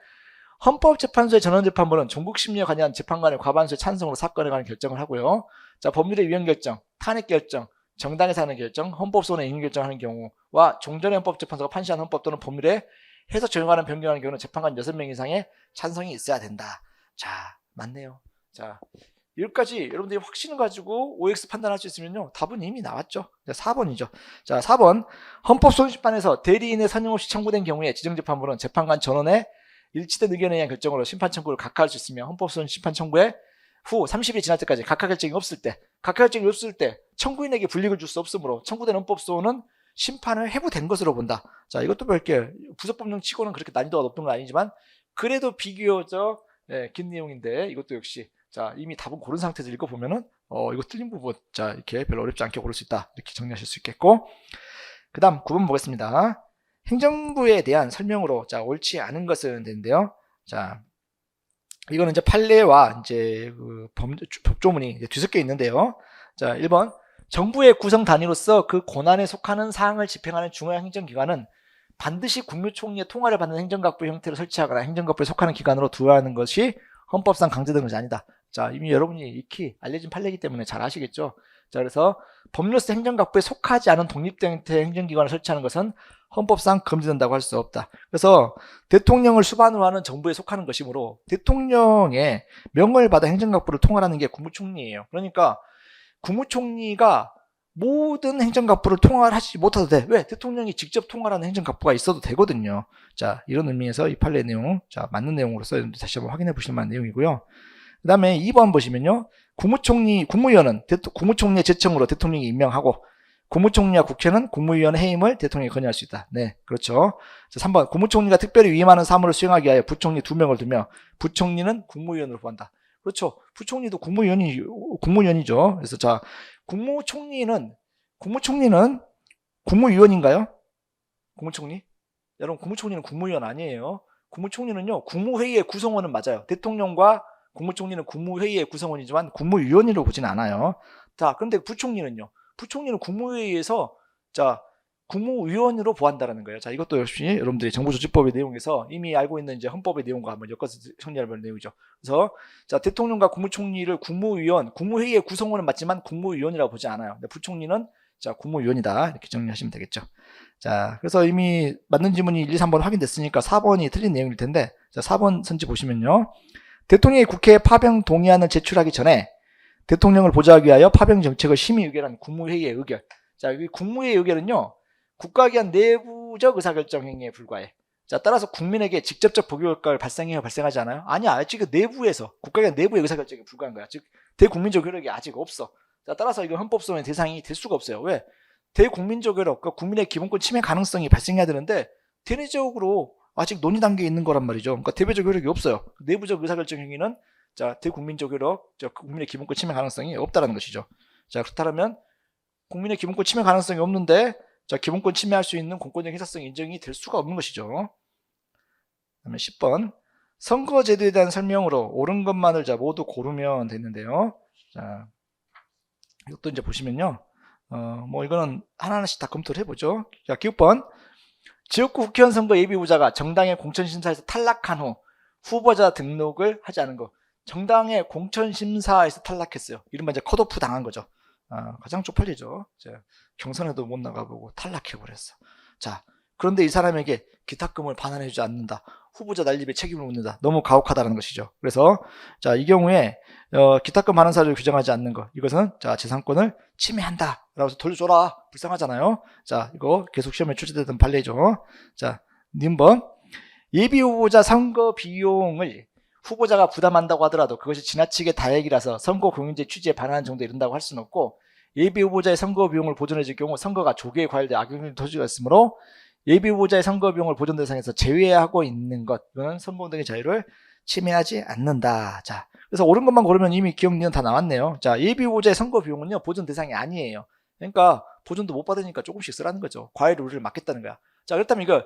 헌법재판소의 전원재판부는 전국심리에 관한 재판관의 과반수의 찬성으로 사건에 관한 결정을 하고요. 자, 법률의 위헌 결정, 탄핵 결정, 정당에서 하는 결정, 헌법소원의 임의 결정하는 경우와 종전의 헌법재판소가 판시한 헌법 또는 법률에 해석 적용하는 변경하는 경우는 재판관 6명 이상의 찬성이 있어야 된다. 자, 맞네요. 자, 여기까지 여러분들이 확신을 가지고 OX 판단할 수 있으면요, 답은 이미 나왔죠. 4번이죠. 자, 4번 헌법소원심판에서 대리인의 선임 없이 청구된 경우에 지정재판부는 재판관 전원의 일치된 의견에 의한 결정으로 심판 청구를 각하할 수 있으며 헌법소원 심판 청구에 후 30일 지날 때까지 각하 결정이 없을 때 청구인에게 불이익을 줄 수 없으므로 청구된 헌법소원은 심판을 해부된 것으로 본다. 자, 이것도 별게 부속법령 치고는 그렇게 난이도가 높은 건 아니지만 그래도 비교적 긴 내용인데 이것도 역시 자, 이미 답은 고른 상태에서 읽어보면은 이거 틀린 부분 자, 이렇게 별로 어렵지 않게 고를 수 있다. 이렇게 정리하실 수 있겠고, 그 다음 9번 보겠습니다. 행정부에 대한 설명으로 자, 옳지 않은 것은 되는데요. 자, 이거는 이제 판례와 이제 그 법조문이 뒤섞여 있는데요. 자, 1번 정부의 구성 단위로서 그 권한에 속하는 사항을 집행하는 중요한 행정기관은 반드시 국무총리의 통화를 받는 행정각부 형태로 설치하거나 행정각부에 속하는 기관으로 두어야 하는 것이 헌법상 강제된 것이 아니다. 자, 이미 여러분이 익히 알려진 판례이기 때문에 잘 아시겠죠. 자, 그래서 법률로서 행정각부에 속하지 않은 독립된 형태의 행정기관을 설치하는 것은 헌법상 금지된다고 할 수 없다. 그래서 대통령을 수반으로 하는 정부에 속하는 것이므로 대통령의 명을 받아 행정각부를 통할하는 게 국무총리예요. 그러니까 국무총리가 모든 행정각부를 통할하지 못해도 돼. 왜? 대통령이 직접 통할하는 행정각부가 있어도 되거든요. 자, 이런 의미에서 이 판례 내용, 자, 맞는 내용으로서 다시 한번 확인해 보실 만한 내용이고요. 그 다음에 2번 보시면요. 국무위원은 국무총리의 제청으로 대통령이 임명하고 국무총리와 국회는 국무위원의 해임을 대통령이 건의할 수 있다. 네, 그렇죠. 자, 3번 국무총리가 특별히 위임하는 사무를 수행하기 위하여 부총리 2명을 두며 부총리는 국무위원으로 구한다. 그렇죠. 부총리도 국무위원이죠. 그래서 자, 국무총리는 국무위원인가요? 국무총리? 여러분, 국무총리는 국무위원 아니에요. 국무총리는요, 국무회의의 구성원은 맞아요. 대통령과 국무총리는 국무회의의 구성원이지만 국무위원으로 보진 않아요. 자, 그런데 부총리는요, 부총리는 국무회의에서 자, 국무위원으로 보한다라는 거예요. 자, 이것도 역시 여러분들이 정부조직법의 내용에서 이미 알고 있는 이제 헌법의 내용과 한번 엮어서 정리해볼 내용이죠. 그래서 자, 대통령과 국무총리를 국무회의의 구성원은 맞지만 국무위원이라고 보지 않아요. 근데 부총리는 자, 국무위원이다. 이렇게 정리하시면 되겠죠. 자, 그래서 이미 맞는 지문이 1, 2, 3번 확인됐으니까 4번이 틀린 내용일 텐데, 자, 4번 선지 보시면요. 대통령이 국회에 파병 동의안을 제출하기 전에 대통령을 보좌하기 위하여 파병 정책을 심의 의결한 국무회의의 의결. 자, 이 국무회의 의결은요, 국가기관 내부적 의사결정 행위에 불과해. 자, 따라서 국민에게 직접적 법의 효과를 발생하지 않아요? 아니야. 아직 내부에서, 국가기관 내부의 의사결정에 불과한 거야. 즉, 대국민적 효력이 아직 없어. 자, 따라서 이건 헌법소원의 대상이 될 수가 없어요. 왜? 대국민적 효력, 그러니까 국민의 기본권 침해 가능성이 발생해야 되는데, 대내적으로 아직 논의 단계에 있는 거란 말이죠. 그러니까 대외적 효력이 없어요. 내부적 의사결정 행위는 자, 대국민적 효력, 국민의 기본권 침해 가능성이 없다라는 것이죠. 자, 그렇다면 국민의 기본권 침해 가능성이 없는데, 자, 기본권 침해할 수 있는 공권적 행사성 인정이 될 수가 없는 것이죠. 그다음에 10번 선거제도에 대한 설명으로 옳은 것만을 자, 모두 고르면 되는데요. 자, 이것도 이제 보시면요. 뭐 이거는 하나하나씩 다 검토를 해보죠. 자, 9번 지역구 국회의원 선거 예비후보자가 정당의 공천심사에서 탈락한 후 후보자 등록을 하지 않은 거. 정당의 공천심사에서 탈락했어요. 이른바 이제 컷오프 당한 거죠. 가장 쪽팔리죠. 경선에도 못 나가보고 탈락해버렸어. 자, 그런데 이 사람에게 기탁금을 반환해주지 않는다. 후보자 난립에 책임을 묻는다. 너무 가혹하다는 것이죠. 그래서 자, 이 경우에 기탁금 반환 사유를 규정하지 않는 것, 이것은 자, 재산권을 침해한다라고 라고 해서 돌려줘라. 불쌍하잖아요. 자, 이거 계속 시험에 출제되던 판례죠. 자, 님번. 예비 후보자 선거 비용을 후보자가 부담한다고 하더라도 그것이 지나치게 다액이라서 선거 공영제 취지에 반하는 정도에 이른다고 할 수는 없고, 예비 후보자의 선거 비용을 보존해 줄 경우 선거가 조기에 과열돼 악영향이 터지가 있으므로 예비 후보자의 선거 비용을 보존 대상에서 제외하고 있는 것, 이거는 선거운동의 자유를 침해하지 않는다. 자, 그래서 옳은 것만 고르면 이미 기억 니은 다 나왔네요. 자, 예비 후보자의 선거 비용은요 보존 대상이 아니에요. 그러니까 보존도 못 받으니까 조금씩 쓰라는 거죠. 과열 우려를 막겠다는 거야. 자, 그렇다면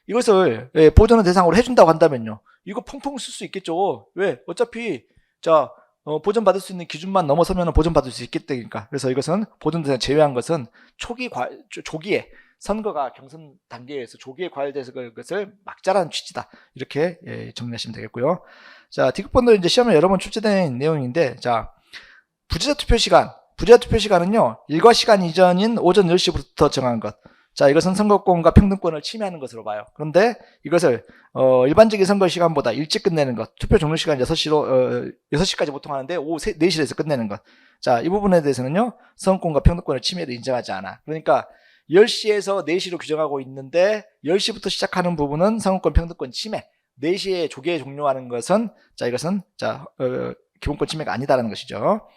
이것을 보존의 대상으로 해준다고 한다면요, 이거 펑펑 쓸 수 있겠죠. 왜? 어차피 자 보존 받을 수 있는 기준만 넘어서면 보존 받을 수 있겠다니까. 그래서 이것은 보존 대상 제외한 것은 조기에 선거가 경선 단계에서 조기에 과열돼서 그것을 막자라는 취지다. 이렇게 정리하시면 되겠고요. 자, 디귿번도 이제 시험에 여러 번 출제된 내용인데, 자, 부재자 투표 시간은요 일과 시간 이전인 오전 10시부터 정한 것. 자, 이것은 선거권과 평등권을 침해하는 것으로 봐요. 그런데 이것을 일반적인 선거 시간보다 일찍 끝내는 것, 투표 종료 시간 6시까지 보통 하는데 오후 4시에서 끝내는 것. 자, 이 부분에 대해서는요 선거권과 평등권을 침해도 인정하지 않아. 그러니까 10시에서 4시로 규정하고 있는데 10시부터 시작하는 부분은 선거권 평등권 침해, 4시에 조기에 종료하는 것은 자 이것은 기본권 침해가 아니다라는 것이죠.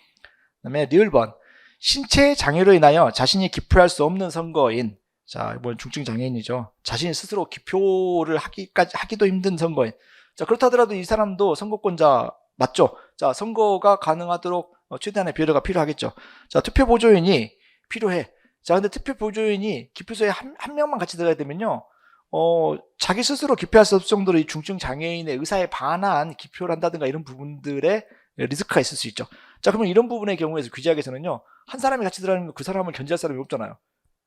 그다음에 리을번. 신체 장애로 인하여 자신이 기표할 수 없는 선거인, 자, 이번 중증 장애인이죠. 자신이 스스로 기표를 하기도 힘든 선거인. 자, 그렇다 하더라도 이 사람도 선거권자 맞죠? 자, 선거가 가능하도록 최대한의 배려가 필요하겠죠. 자, 투표 보조인이 필요해. 자, 근데 투표 보조인이 기표소에 한 명만 같이 들어가야 되면요, 자기 스스로 기표할 수 없을 정도로 이 중증 장애인의 의사에 반한 기표를 한다든가 이런 부분들에 리스크가 있을 수 있죠. 자, 그러면 이런 부분의 경우에서 규제학에서는요, 한 사람이 같이 들어가는 거 그 사람을 견제할 사람이 없잖아요.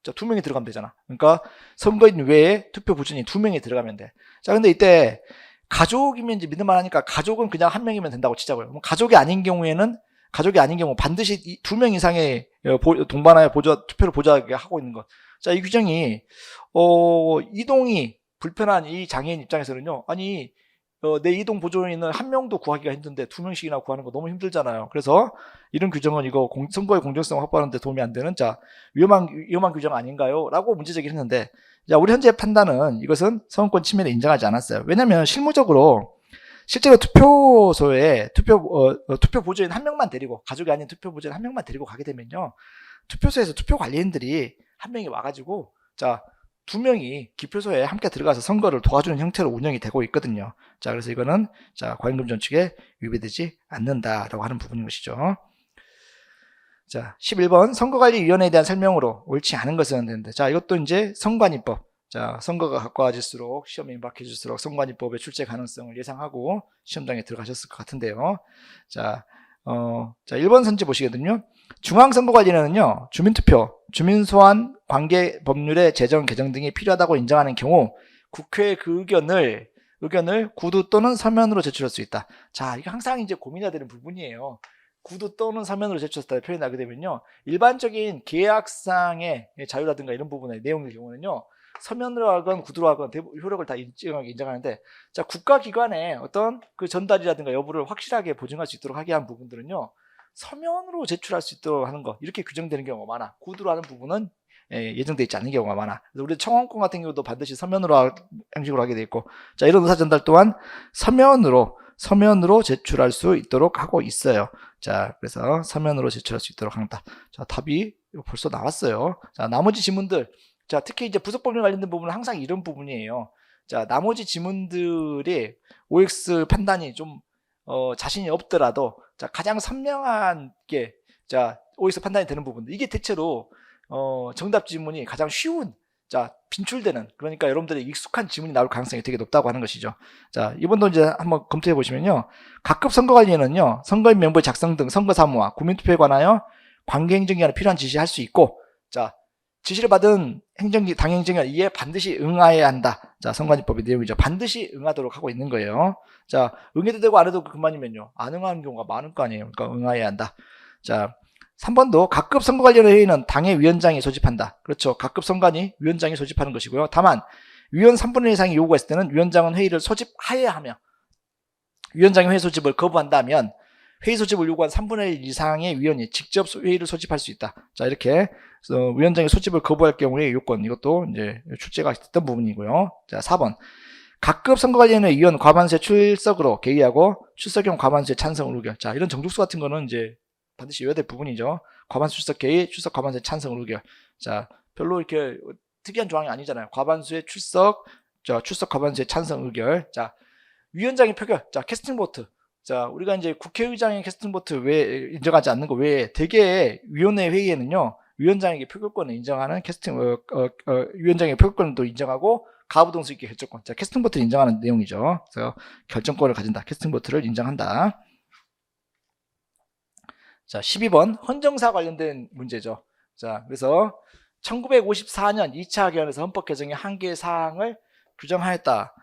자, 2명이 들어가면 되잖아. 그러니까 선거인 외에 투표 보조인이 2명이 들어가면 돼. 자, 근데 이때 가족이면 이제 믿을만 하니까 가족은 그냥 1명이면 된다고 치자고요. 가족이 아닌 경우 반드시 2명 이상의 동반하여 투표를 보조하게 하고 있는 것. 자, 이 규정이 이동이 불편한 이 장애인 입장에서는요, 아니 내 이동 보조인은 1명도 구하기가 힘든데 2명씩이나 구하는 거 너무 힘들잖아요. 그래서 이런 규정은 이거 선거의 공정성 확보하는 데 도움이 안 되는 위험한 규정 아닌가요? 라고 문제제기를 했는데, 자, 우리 현재 판단은 이것은 선거권 침해를 인정하지 않았어요. 왜냐하면 실제로 투표소에 투표 보조인 1명만 데리고, 가족이 아닌 투표 보조인 1명만 데리고 가게 되면요, 투표소에서 투표 관리인들이 1명이 와가지고, 자, 2명이 기표소에 함께 들어가서 선거를 도와주는 형태로 운영이 되고 있거든요. 자, 그래서 이거는 과잉금 전축에 위배되지 않는다라고 하는 부분인 것이죠. 자, 11번. 선거관리위원회에 대한 설명으로 옳지 않은 것은 되는데, 자, 이것도 이제 선관위법. 자, 선거가 가까워질수록, 시험이 임박해질수록 선관위법의 출제 가능성을 예상하고 시험장에 들어가셨을 것 같은데요. 자, 1번 선지 보시거든요. 중앙선거관리위원회는요, 주민투표, 주민소환 관계 법률의 제정, 개정 등이 필요하다고 인정하는 경우 국회에 그 의견을 구두 또는 서면으로 제출할 수 있다. 자, 이게 항상 이제 고민해야 되는 부분이에요. 구두 또는 서면으로 제출했다 표현하게 되면요, 일반적인 계약상의 자유라든가 이런 부분의 내용의 경우는요, 서면으로 하건 구두로 하건 효력을 다 인정하는데, 자, 국가기관의 어떤 그 전달이라든가 여부를 확실하게 보증할 수 있도록 하게 한 부분들은요, 서면으로 제출할 수 있도록 하는 거, 이렇게 규정되는 경우가 많아. 구두로 하는 부분은 예정되어 있지 않은 경우가 많아. 그래서 우리 청원권 같은 경우도 반드시 서면으로 형식으로 하게 돼 있고, 자, 이런 의사 전달 또한 서면으로 제출할 수 있도록 하고 있어요. 자, 그래서 서면으로 제출할 수 있도록 한다. 자, 답이 벌써 나왔어요. 자, 나머지 지문들. 자, 특히 이제 부속법률 관련된 부분은 항상 이런 부분이에요. 자, 나머지 지문들이 OX 판단이 좀 자신이 없더라도, 자, 가장 선명한 게, 자, OX 판단이 되는 부분들, 이게 대체로 정답 지문이 가장 쉬운, 자, 빈출되는, 그러니까 여러분들이 익숙한 지문이 나올 가능성이 되게 높다고 하는 것이죠. 자, 이번도 이제 한번 검토해 보시면요, 각급 선거관리위원회는요, 선거인 명부의 작성 등 선거 사무와 국민투표에 관하여 관계행정기관에 필요한 지시할 수 있고, 자, 지시를 받은 당행정기관 이에 반드시 응하여야 한다. 자, 선관위법의 내용이죠. 반드시 응하도록 하고 있는 거예요. 자, 응해도 되고 안 해도 그만이면요, 안 응하는 경우가 많을 거 아니에요. 그러니까 응하여야 한다. 자, 3번도 각급 선거관리위원회 회의는 당의 위원장이 소집한다. 그렇죠. 각급 선관위 위원장이 소집하는 것이고요. 다만 위원 3분의 1 이상이 요구가 있을 때는 위원장은 회의를 소집하여야 하며, 위원장이 회의 소집을 거부한다면 회의 소집을 요구한 3분의 1 이상의 위원이 직접 회의를 소집할 수 있다. 자, 이렇게 그래서 위원장이 소집을 거부할 경우의 요건, 이것도 이제 출제가 됐던 부분이고요. 자, 4번. 각급 선거관리위원회 위원 과반수의 출석으로 개의하고 출석형 과반수의 찬성을 의결. 자, 이런 정족수 같은 거는 이제 반드시 외워야 될 부분이죠. 과반수 출석 개의, 출석 과반수의 찬성을 의결. 자, 별로 이렇게 특이한 조항이 아니잖아요. 과반수의 출석, 자, 출석 과반수의 찬성 의결. 자, 위원장의 표결. 자, 캐스팅 보트. 자, 우리가 이제 국회의장의 캐스팅 보트 외에 인정하지 않는 거 외에 대개 위원회 회의에는요, 위원장에게 표결권을 인정하는 위원장의 표결권을 또 인정하고 가부동수 있게 결정권. 자, 캐스팅 보트를 인정하는 내용이죠. 그래서 결정권을 가진다. 캐스팅 보트를 인정한다. 자, 12번 헌정사 관련된 문제죠. 자, 그래서 1954년 2차 개헌에서 헌법 개정의 한계 사항을 규정하였다.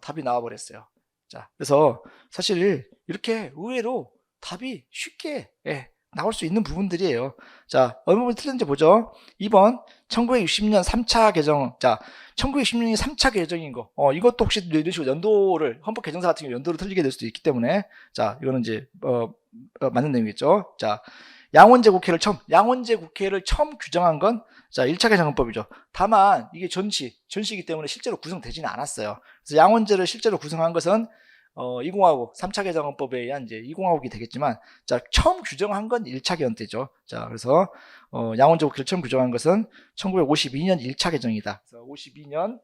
답이 나와버렸어요. 자, 그래서 사실 이렇게 의외로 답이 쉽게 나올 수 있는 부분들이에요. 자, 어느 부분이 틀린지 보죠. 2번 1960년 3차 개정. 자, 1960년이 3차 개정인 거. 이것도 혹시 이런 식으로 연도를, 헌법 개정사 같은 경우 연도를 틀리게 될 수도 있기 때문에, 자, 이거는 이제 맞는 내용이겠죠. 자, 양원제 국회를 처음 규정한 건, 자, 1차 개정헌법이죠. 다만 이게 전시이기 때문에 실제로 구성되지는 않았어요. 그래서 양원제를 실제로 구성한 것은 2005 3차 개정헌법에 의한 이제 2005이 되겠지만, 자, 처음 규정한 건 1차 개헌 때죠. 자, 그래서 양원제 국회를 처음 규정한 것은 1952년 1차 개정이다. 그래서 52년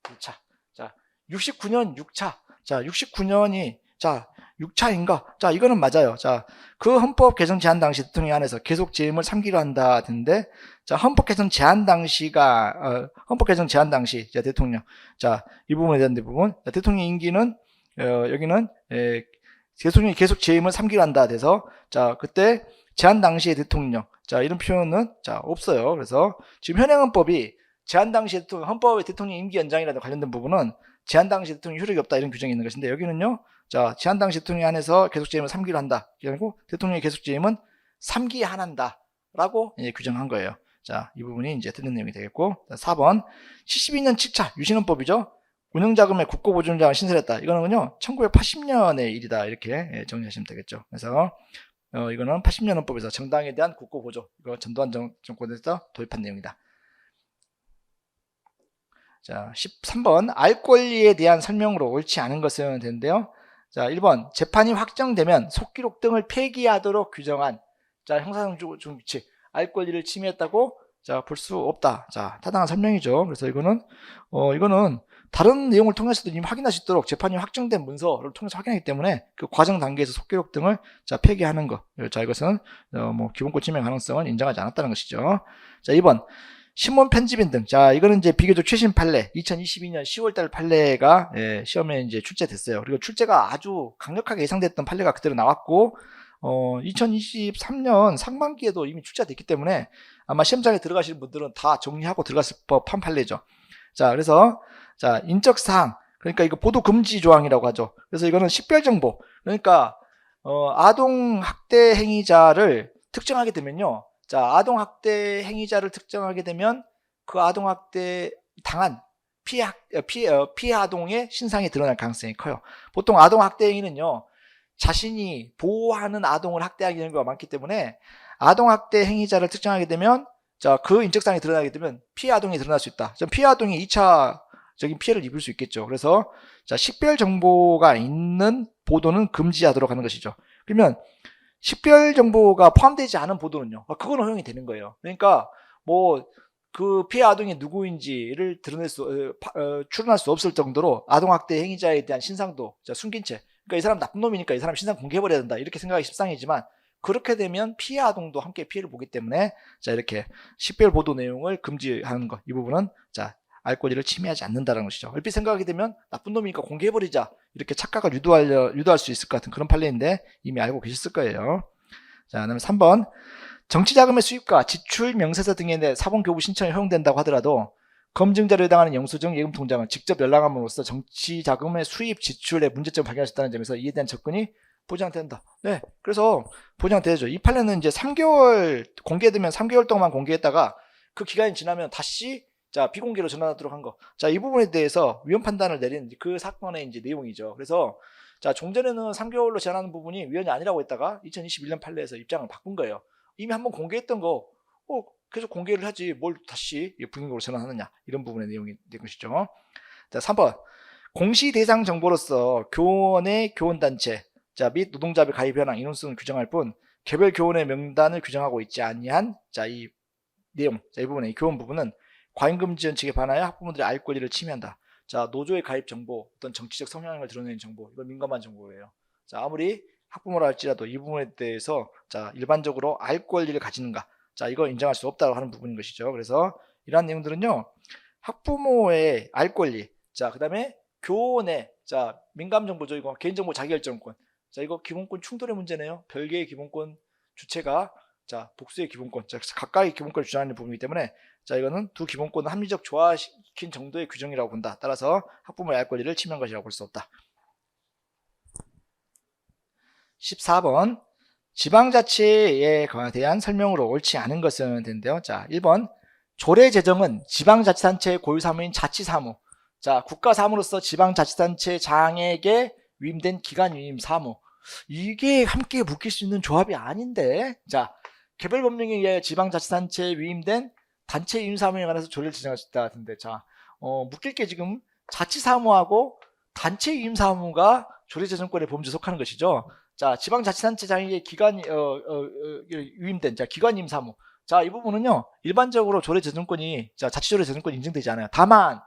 1차. 자, 69년 6차. 자, 69년이 자 6차인가? 자, 이거는 맞아요. 자, 그 헌법 개정 제안 당시 대통령이 안에서 계속 재임을 3기로 한다 했는데, 자, 헌법 개정 제안 당시 자, 대통령. 자, 이 부분에 대한 부분. 자, 대통령 임기는 여기는 대통령이 계속 재임을 3기로 한다 돼서, 자, 그때 제안 당시의 대통령. 자, 이런 표현은 자, 없어요. 그래서 지금 현행 헌법이 제안 당시 대통령, 헌법의 대통령 임기 연장이라든 관련된 부분은 제안 당시 대통령 효력이 없다 이런 규정이 있는 것인데, 여기는요, 자, 제한 당시 대통령 안에서 계속 재임을 3기로 한다. 그리고 대통령의 계속 재임은 3기에 한한다. 라고 규정한 거예요. 자, 이 부분이 이제 틀린 내용이 되겠고. 4번. 72년 7차 유신헌법이죠. 운영자금의 국고보존장을 신설했다. 이거는요, 1980년의 일이다. 이렇게 정리하시면 되겠죠. 그래서, 이거는 80년 헌법에서 정당에 대한 국고보조. 이거 전두환 정권에서 도입한 내용이다. 자, 13번. 알 권리에 대한 설명으로 옳지 않은 것은 되는데요. 자, 1번 재판이 확정되면 속기록 등을 폐기하도록 규정한, 자, 형사정주규칙 알 권리를 침해했다고 자, 볼 수 없다. 자, 타당한 설명이죠. 그래서 이거는 다른 내용을 통해서도 이미 확인할 수 있도록 재판이 확정된 문서를 통해서 확인하기 때문에 그 과정 단계에서 속기록 등을 자, 폐기하는 거. 자, 이것은 뭐 기본권 침해 가능성은 인정하지 않았다는 것이죠. 자, 2번 신문 편집인 등. 자, 이거는 이제 비교적 최신 판례, 2022년 10월달 판례가 시험에 이제 출제됐어요. 그리고 출제가 아주 강력하게 예상됐던 판례가 그대로 나왔고, 2023년 상반기에도 이미 출제됐기 때문에 아마 시험장에 들어가시는 분들은 다 정리하고 들어갔을 법한 판례죠. 자, 그래서 자, 인적 사항, 그러니까 이거 보도 금지 조항이라고 하죠. 그래서 이거는 식별 정보, 그러니까 아동 학대 행위자를 특정하게 되면요. 자, 아동학대 행위자를 특정하게 되면 그 아동학대 당한 피해 아동의 신상이 드러날 가능성이 커요. 보통 아동학대 행위는요, 자신이 보호하는 아동을 학대하는 경우가 많기 때문에 아동학대 행위자를 특정하게 되면, 자, 그 인적사항이 드러나게 되면 피해 아동이 드러날 수 있다. 피해 아동이 2차적인 피해를 입을 수 있겠죠. 그래서 자, 식별 정보가 있는 보도는 금지하도록 하는 것이죠. 그러면 식별 정보가 포함되지 않은 보도는요, 그건 허용이 되는 거예요. 그러니까 뭐 그 피해 아동이 누구인지를 추론할 수 없을 정도로 아동학대 행위자에 대한 신상도 숨긴 채, 그러니까 이 사람 나쁜 놈이니까 이 사람 신상 공개해버려야 된다 이렇게 생각하기 십상이지만, 그렇게 되면 피해 아동도 함께 피해를 보기 때문에 자, 이렇게 식별 보도 내용을 금지하는 것, 이 부분은 자, 알 권리를 침해하지 않는다는 것이죠. 얼핏 생각하게 되면 나쁜 놈이니까 공개해버리자 이렇게 착각을 유도할 수 있을 것 같은 그런 판례인데 이미 알고 계셨을 거예요. 자, 그다음에 3번. 정치자금의 수입과 지출 명세서 등에 대해 사본교부 신청이 허용된다고 하더라도 검증자료에 해당하는 영수증, 예금 통장을 직접 열람함으로써 정치자금의 수입, 지출에 문제점을 발견할 수 있다는 점에서 이에 대한 접근이 보장된다. 네, 그래서 보장되죠. 이 판례는 이제 3개월 공개되면 3개월 동안 공개했다가 그 기간이 지나면 다시 자, 비공개로 전환하도록 한 거. 자, 이 부분에 대해서 위헌 판단을 내린 그 사건의 이제 내용이죠. 그래서 자, 종전에는 3개월로 제한하는 부분이 위헌이 아니라고 했다가 2021년 판례에서 입장을 바꾼 거예요. 이미 한번 공개했던 거 계속 공개를 하지 뭘 다시 불경으로 전환하느냐, 이런 부분의 내용이 된 것이죠. 자, 3번 공시 대상 정보로서 교원의 교원단체 및 노동자별 가입 현황 인원수는 규정할 뿐 개별 교원의 명단을 규정하고 있지 아니한 이 내용, 이 부분의 교원 부분은 과잉금지 원칙에 반하여 학부모들의 알 권리를 침해한다. 자, 노조의 가입 정보, 어떤 정치적 성향을 드러내는 정보, 이건 민감한 정보예요. 자, 아무리 학부모라 할지라도 이 부분에 대해서 일반적으로 알 권리를 가지는가, 이거 인정할 수 없다고 하는 부분인 것이죠. 그래서 이러한 내용들은요, 학부모의 알 권리, 그 다음에 교원의 민감 정보죠. 이거 개인정보 자기결정권. 이거 기본권 충돌의 문제네요. 별개의 기본권 주체가 복수의 기본권, 각각의 기본권을 주장하는 부분이기 때문에 이거는 두 기본권을 합리적 조화시킨 정도의 규정이라고 본다. 따라서 학부모의 알 권리를 침해한 것이라고 볼 수 없다. 14번 지방자치에 대한 설명으로 옳지 않은 것은 되는데요. 1번 조례제정은 지방자치단체의 고유사무인 자치사무, 국가사무로서 지방자치단체장에게 위임된 기관위임 사무, 이게 함께 묶일 수 있는 조합이 아닌데, 개별법령에 의하여 지방자치단체에 위임된 단체 위임사무에 관해서 조례를 제정할 수 있다 같은데, 묶일 게 지금 자치사무하고 단체 위임사무가 조례제정권의 범주에 속하는 것이죠. 지방자치단체장에게 위임된 기관위임 사무, 이 부분은요 일반적으로 조례제정권이 자치조례제정권이 인정되지 않아요. 다만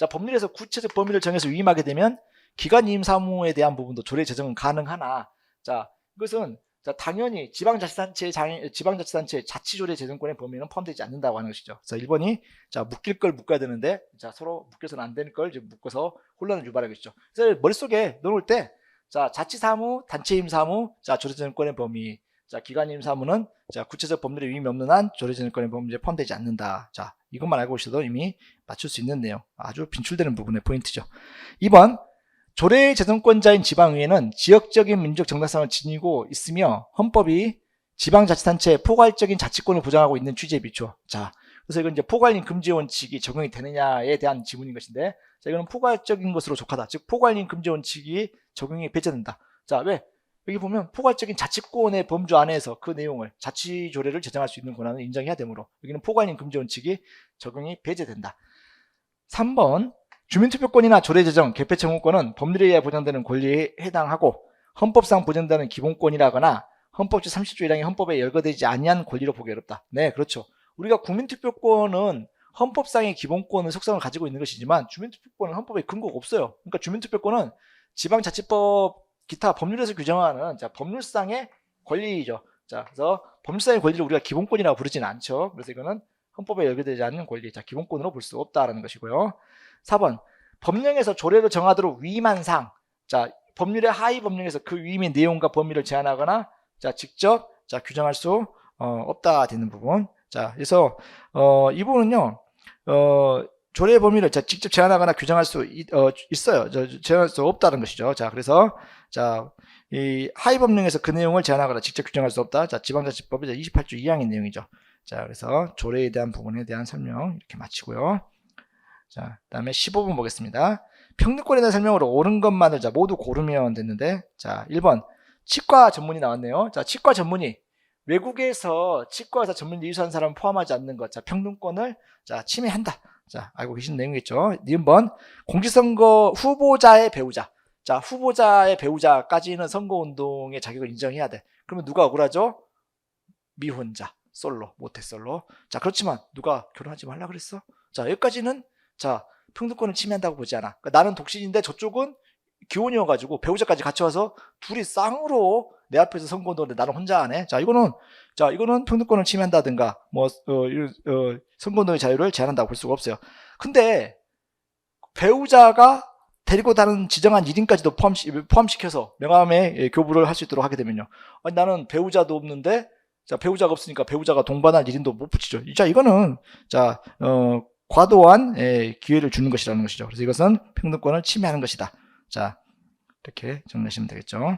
법률에서 구체적 범위를 정해서 위임하게 되면 기관위임 사무에 대한 부분도 조례 제정은 가능하나, 이것은 당연히 지방자치단체 자치조례 제정권의 범위는 포함되지 않는다고 하는 것이죠. 그래서 1번이 묶일 걸 묶어야 되는데 서로 묶여서는 안 되는 걸 묶어서 혼란을 유발하고 있죠. 그래서 머릿속에 넣을 때 자치사무, 단체임 사무, 조례 제정권의 범위, 기관위임 사무는 구체적 법률에 위임이 없는 한 조례 제정권의 범위에 포함되지 않는다. 이것만 알고 오셔도 이미 맞출 수 있는 내용, 아주 빈출되는 부분의 포인트죠. 2번 조례 제정권자인 지방의회는 지역적인 민족 정당성을 지니고 있으며 헌법이 지방자치단체에 포괄적인 자치권을 보장하고 있는 취지에 비춰. 그래서 이건 이제 포괄임 금지 원칙이 적용이 되느냐에 대한 지문인 것인데, 이거는 포괄적인 것으로 족하다. 즉 포괄임 금지 원칙이 적용이 배제된다. 왜? 여기 보면 포괄적인 자치권의 범주 안에서 그 내용을 자치조례를 제정할 수 있는 권한을 인정해야 되므로 여기는 포괄임 금지 원칙이 적용이 배제된다. 3번 주민투표권이나 조례제정, 개표청구권은 법률에 의해 보장되는 권리에 해당하고 헌법상 보장되는 기본권이라거나 헌법 제30조 1항의 헌법에 열거되지 아니한 권리로 보기 어렵다. 네, 그렇죠. 우리가 국민투표권은 헌법상의 기본권의 속성을 가지고 있는 것이지만 주민투표권은 헌법에 근거가 없어요. 그러니까 주민투표권은 지방자치법 기타 법률에서 규정하는 법률상의 권리이죠. 그래서 법률상의 권리를 우리가 기본권이라고 부르지는 않죠. 그래서 이거는 헌법에 열거되지 않는 권리, 기본권으로 볼 수 없다라는 것이고요. 4번 법령에서 조례로 정하도록 위임한 상, 법률의 하위 법령에서 그 위임의 내용과 범위를 제한하거나 직접 규정할 수 없다 되는 부분. 그래서 이 부분은요 조례 범위를 직접 제한하거나 규정할 수 있어요. 제한할 수 없다는 것이죠. 그래서 이 하위 법령에서 그 내용을 제한하거나 직접 규정할 수 없다. 지방자치법 28조 2항의 내용이죠. 그래서 조례에 대한 부분에 대한 설명 이렇게 마치고요. 다음에 15번 보겠습니다. 평등권에 대한 설명으로 옳은 것만을 모두 고르면 됐는데, 1번 치과 전문의 나왔네요. 치과 전문의, 외국에서 치과 의사 전문의 이수한 사람을 포함하지 않는 것, 평등권을 침해한다. 알고 계신 내용이겠죠. 2번 공직선거 후보자의 배우자, 후보자의 배우자까지는 선거운동의 자격을 인정해야 돼. 그러면 누가 억울하죠? 미혼자, 솔로, 모태솔로. 그렇지만 누가 결혼하지 말라 그랬어? 여기까지는 평등권을 침해한다고 보지 않아. 그러니까 나는 독신인데 저쪽은 기혼이어가지고 배우자까지 같이 와서 둘이 쌍으로 내 앞에서 선거운동을 나는 혼자 하네. 이거는 평등권을 침해한다든가 선거운동의 자유를 제한한다고 볼 수가 없어요. 근데 배우자가 데리고 다른 지정한 1인까지도 포함시켜서 명함에 교부를 할 수 있도록 하게 되면요, 나는 배우자도 없는데 배우자가 없으니까 배우자가 동반할 1인도 못 붙이죠. 이거는 과도한 기회를 주는 것이라는 것이죠. 그래서 이것은 평등권을 침해하는 것이다. 이렇게 정리하시면 되겠죠.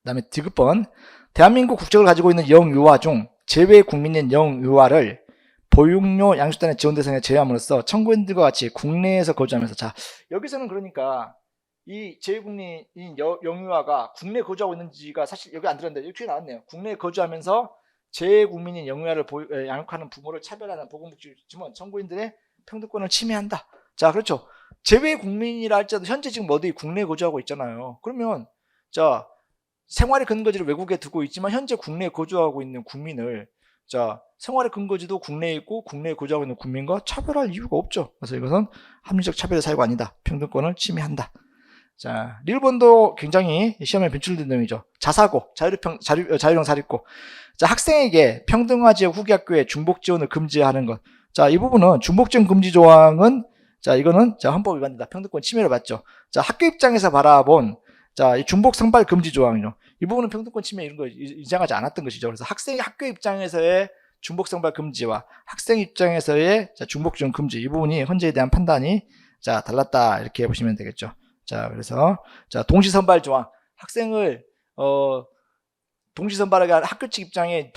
그 다음에 디귿번 대한민국 국적을 가지고 있는 영유아 중 제외 국민인 영유아를 보육료 양육단의 지원 대상에 제외함으로써 청구인들과 같이 국내에서 거주하면서, 여기서는 그러니까 이 제외국민인 영유아가 국내에 거주하고 있는지가 사실 여기 안 들었는데 여기 뒤에 나왔네요. 국내에 거주하면서 재외국민인 영유아를 양육하는 부모를 차별하는 보건복지부는 청구인들의 평등권을 침해한다. 자, 그렇죠. 재외국민이라 할지라도 현재 지금 어디 국내에 거주하고 있잖아요. 그러면 자, 생활의 근거지를 외국에 두고 있지만 현재 국내에 거주하고 있는 국민을 자, 생활의 근거지도 국내에 있고 국내에 거주하고 있는 국민과 차별할 이유가 없죠. 그래서 이것은 합리적 차별의 사유가 아니다. 평등권을 침해한다. 자, 일본도 굉장히 시험에 변출된 내용이죠. 자사고, 자유형 사립고. 자, 학생에게 평등화 지역 후기 학교에 중복 지원을 금지하는 것. 자, 이 부분은 중복 지원 금지 조항은 자, 이거는 자, 헌법 위반이다. 평등권 침해를 받죠. 자, 학교 입장에서 바라본 자, 이 중복 선발 금지 조항이죠. 이 부분은 평등권 침해 이런 거 인정하지 않았던 것이죠. 그래서 학교 입장에서의 중복 선발 금지와 학생 입장에서의 자, 중복 지원 금지 이 부분이 헌재에 대한 판단이 자, 달랐다. 이렇게 보시면 되겠죠. 자, 그래서 자, 동시 선발 조항. 학생을 동시 선발하게 한 학교 측 입장에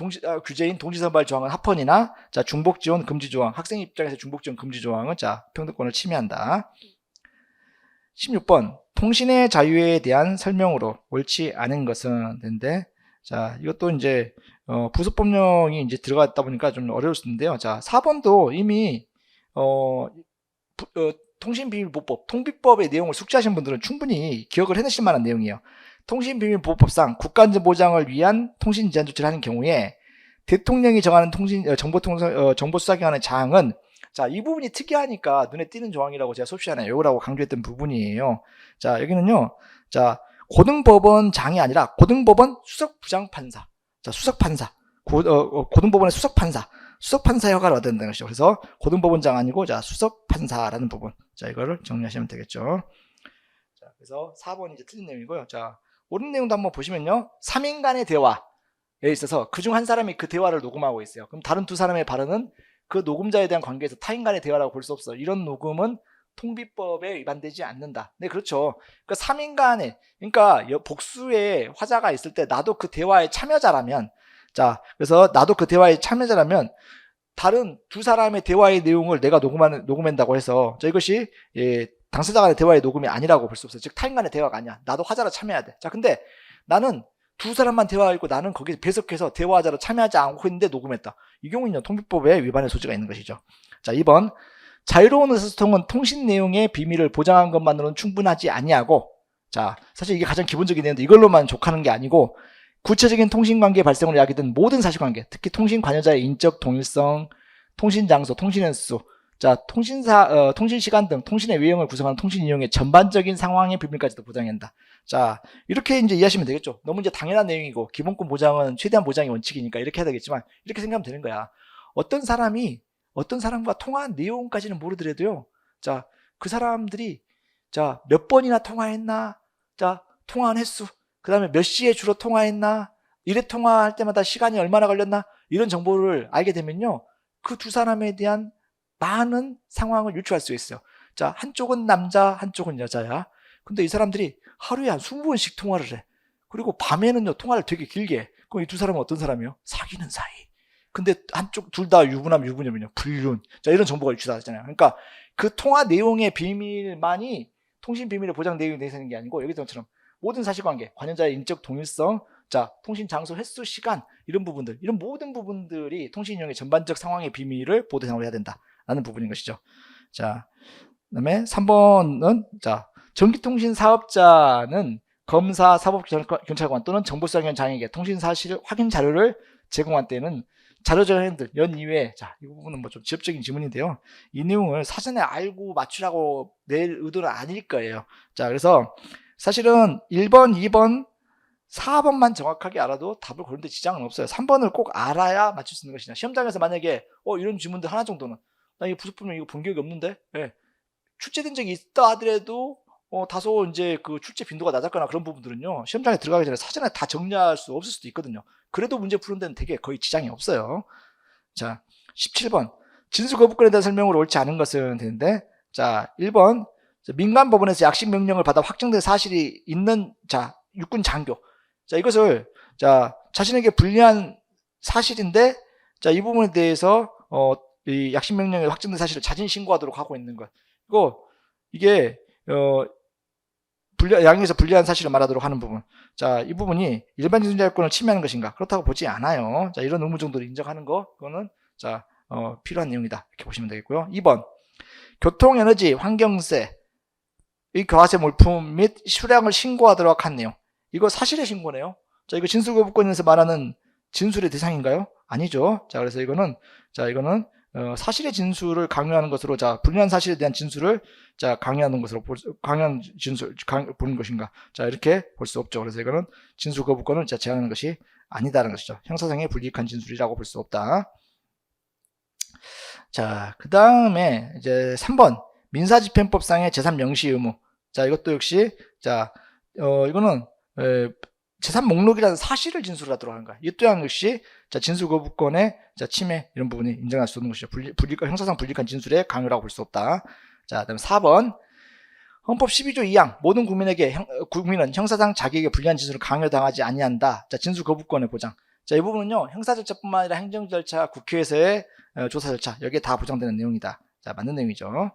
규제인 동시 선발 조항은 합헌이나 자, 중복 지원 금지 조항. 학생 입장에서 중복 지원 금지 조항은 자, 평등권을 침해한다. 16번. 통신의 자유에 대한 설명으로 옳지 않은 것은 되는데 자, 이것도 이제 부수법령이 이제 들어갔다 보니까 좀 어려울 수 있는데요. 자, 4번도 이미 통신비밀보호법, 통비법의 내용을 숙지하신 분들은 충분히 기억을 해내실 만한 내용이에요. 통신비밀보호법상 국가안전보장을 위한 통신 제한 조치를 하는 경우에 대통령이 정하는 정보수사기관의 사항은 자, 이 부분이 특이하니까 눈에 띄는 조항이라고 제가 수업 시간에 외우라고 강조했던 부분이에요. 자, 여기는요. 자, 고등법원장이 아니라 고등법원 수석부장판사. 자, 수석판사. 고등법원의 수석판사. 수석판사 역할을 얻어야 된다는 것이죠. 그래서 고등법원장 아니고 자, 수석판사라는 부분. 자, 이거를 정리하시면 되겠죠. 자, 그래서 4번이 이제 틀린 내용이고요. 자, 옳은 내용도 한번 보시면요. 3인 간의 대화에 있어서 그중 한 사람이 그 대화를 녹음하고 있어요. 그럼 다른 두 사람의 발언은 그 녹음자에 대한 관계에서 타인 간의 대화라고 볼 수 없어. 이런 녹음은 통비법에 위반되지 않는다. 네, 그렇죠. 그러니까 3인 간에, 그러니까 복수의 화자가 있을 때 나도 그 대화의 참여자라면, 자, 그래서 나도 그 대화의 참여자라면 다른 두 사람의 대화의 내용을 내가 녹음한다고 해서 자, 이것이 당사자 간의 대화의 녹음이 아니라고 볼 수 없어요. 즉 타인 간의 대화가 아니야. 나도 화자로 참여해야 돼. 자, 근데 나는 두 사람만 대화하고 나는 거기에 배석해서 대화자로 참여하지 않고 있는데 녹음했다. 이 경우는 통비법에 위반의 소지가 있는 것이죠. 자, 2번. 자유로운 의사소통은 통신 내용의 비밀을 보장한 것만으로는 충분하지 아니하고 자, 사실 이게 가장 기본적인 내용인데 이걸로만 족하는 게 아니고 구체적인 통신관계 발생으로 야기된 모든 사실관계, 특히 통신 관여자의 인적 동일성, 통신장소, 통신횟수, 자, 통신시간 등 통신의 외형을 구성하는 통신 이용의 전반적인 상황의 비밀까지도 보장해야 한다. 자, 이렇게 이제 이해하시면 되겠죠. 너무 이제 당연한 내용이고 기본권 보장은 최대한 보장의 원칙이니까 이렇게 해야 되겠지만 이렇게 생각하면 되는 거야. 어떤 사람과 통화한 내용까지는 모르더라도요. 자, 그 사람들이 자, 몇 번이나 통화했나? 자, 통화한 횟수. 그다음에 몇 시에 주로 통화했나? 이래 통화할 때마다 시간이 얼마나 걸렸나? 이런 정보를 알게 되면요. 그 두 사람에 대한 많은 상황을 유추할 수 있어요. 자, 한쪽은 남자, 한쪽은 여자야. 근데 이 사람들이 하루에 한 20번씩 통화를 해. 그리고 밤에는요, 통화를 되게 길게 해. 그럼 이 두 사람은 어떤 사람이에요? 사귀는 사이. 근데 한쪽 둘 다 유부남, 유부녀면요. 불륜. 자, 이런 정보가 유출하잖아요. 그러니까 그 통화 내용의 비밀만이 통신 비밀의 보장 내용이 되는 게 아니고 여기서처럼 모든 사실관계, 관여자의 인적 동일성, 자, 통신 장소, 횟수, 시간 이런 부분들, 이런 모든 부분들이 통신 이용의 전반적 상황의 비밀을 보도상으로 해야 된다라는 부분인 것이죠. 자, 그다음에 3번은 자, 전기통신 사업자는 검사, 사법경찰관 또는 정보수사기관 장에게 통신 사실 확인 자료를 제공한 때는 자료적 행위들 연 이외에 자, 이 부분은 뭐 좀 지엽적인 질문인데요. 이 내용을 사전에 알고 맞추라고 낼 의도는 아닐 거예요. 자, 그래서 사실은 1번, 2번, 4번만 정확하게 알아도 답을 고르는데 지장은 없어요. 3번을 꼭 알아야 맞출 수 있는 것이냐. 시험장에서 만약에 이런 질문들 하나 정도는 나 이거 부수법령 이거 본 기억이 없는데 출제된 적이 있다 하더라도 다소 이제 그 출제 빈도가 낮았거나 그런 부분들은요. 시험장에 들어가기 전에 사전에 다 정리할 수 없을 수도 있거든요. 그래도 문제 푸는 데는 되게 거의 지장이 없어요. 자, 17번. 진술 거부권에 대한 설명으로 옳지 않은 것은 되는데 자, 1번. 민간 법원에서 약식 명령을 받아 확정된 사실이 있는 자, 육군 장교. 자, 이것을 자, 자신에게 불리한 사실인데 자, 이 부분에 대해서 이 약식 명령에 확정된 사실을 자진 신고하도록 하고 있는 것. 이게 양에서 불리한 사실을 말하도록 하는 부분. 자, 이 부분이 일반 진술자유권을 침해하는 것인가? 그렇다고 보지 않아요. 자, 이런 의무 정도를 인정하는 거, 그거는 자, 필요한 내용이다. 이렇게 보시면 되겠고요. 2번. 교통, 에너지, 환경세, 이 교화세 몰품 및 수량을 신고하도록 한 내용. 이거 사실의 신고네요. 자, 이거 진술거부권에서 말하는 진술의 대상인가요? 아니죠. 자, 그래서 이거는 사실의 진술을 강요하는 것으로, 자, 불리한 사실에 대한 진술을 자, 강요하는 것으로 강요한 진술 보는 것인가? 자, 이렇게 볼 수 없죠. 그래서 이거는 진술 거부권을 자, 제한하는 것이 아니다라는 것이죠. 형사상의 불이익한 진술이라고 볼 수 없다. 자, 그 다음에 이제 3번 민사집행법상의 재산 명시 의무. 자, 이것도 역시 자, 이거는 재산 목록이라는 사실을 진술하도록 하는 거야. 이 또한 역시 자, 진술 거부권의 자, 침해 이런 부분이 인정할 수 없는 것이죠. 형사상 불이익한 진술의 강요라고 볼 수 없다. 자, 그다음 4번 헌법 12조 2항 모든 국민은 형사상 자기에게 불리한 진술을 강요당하지 아니한다. 자, 진술 거부권의 보장. 자, 이 부분은요 형사 절차뿐만 아니라 행정 절차, 국회에서의 조사 절차 여기에 다 보장되는 내용이다. 자, 맞는 내용이죠.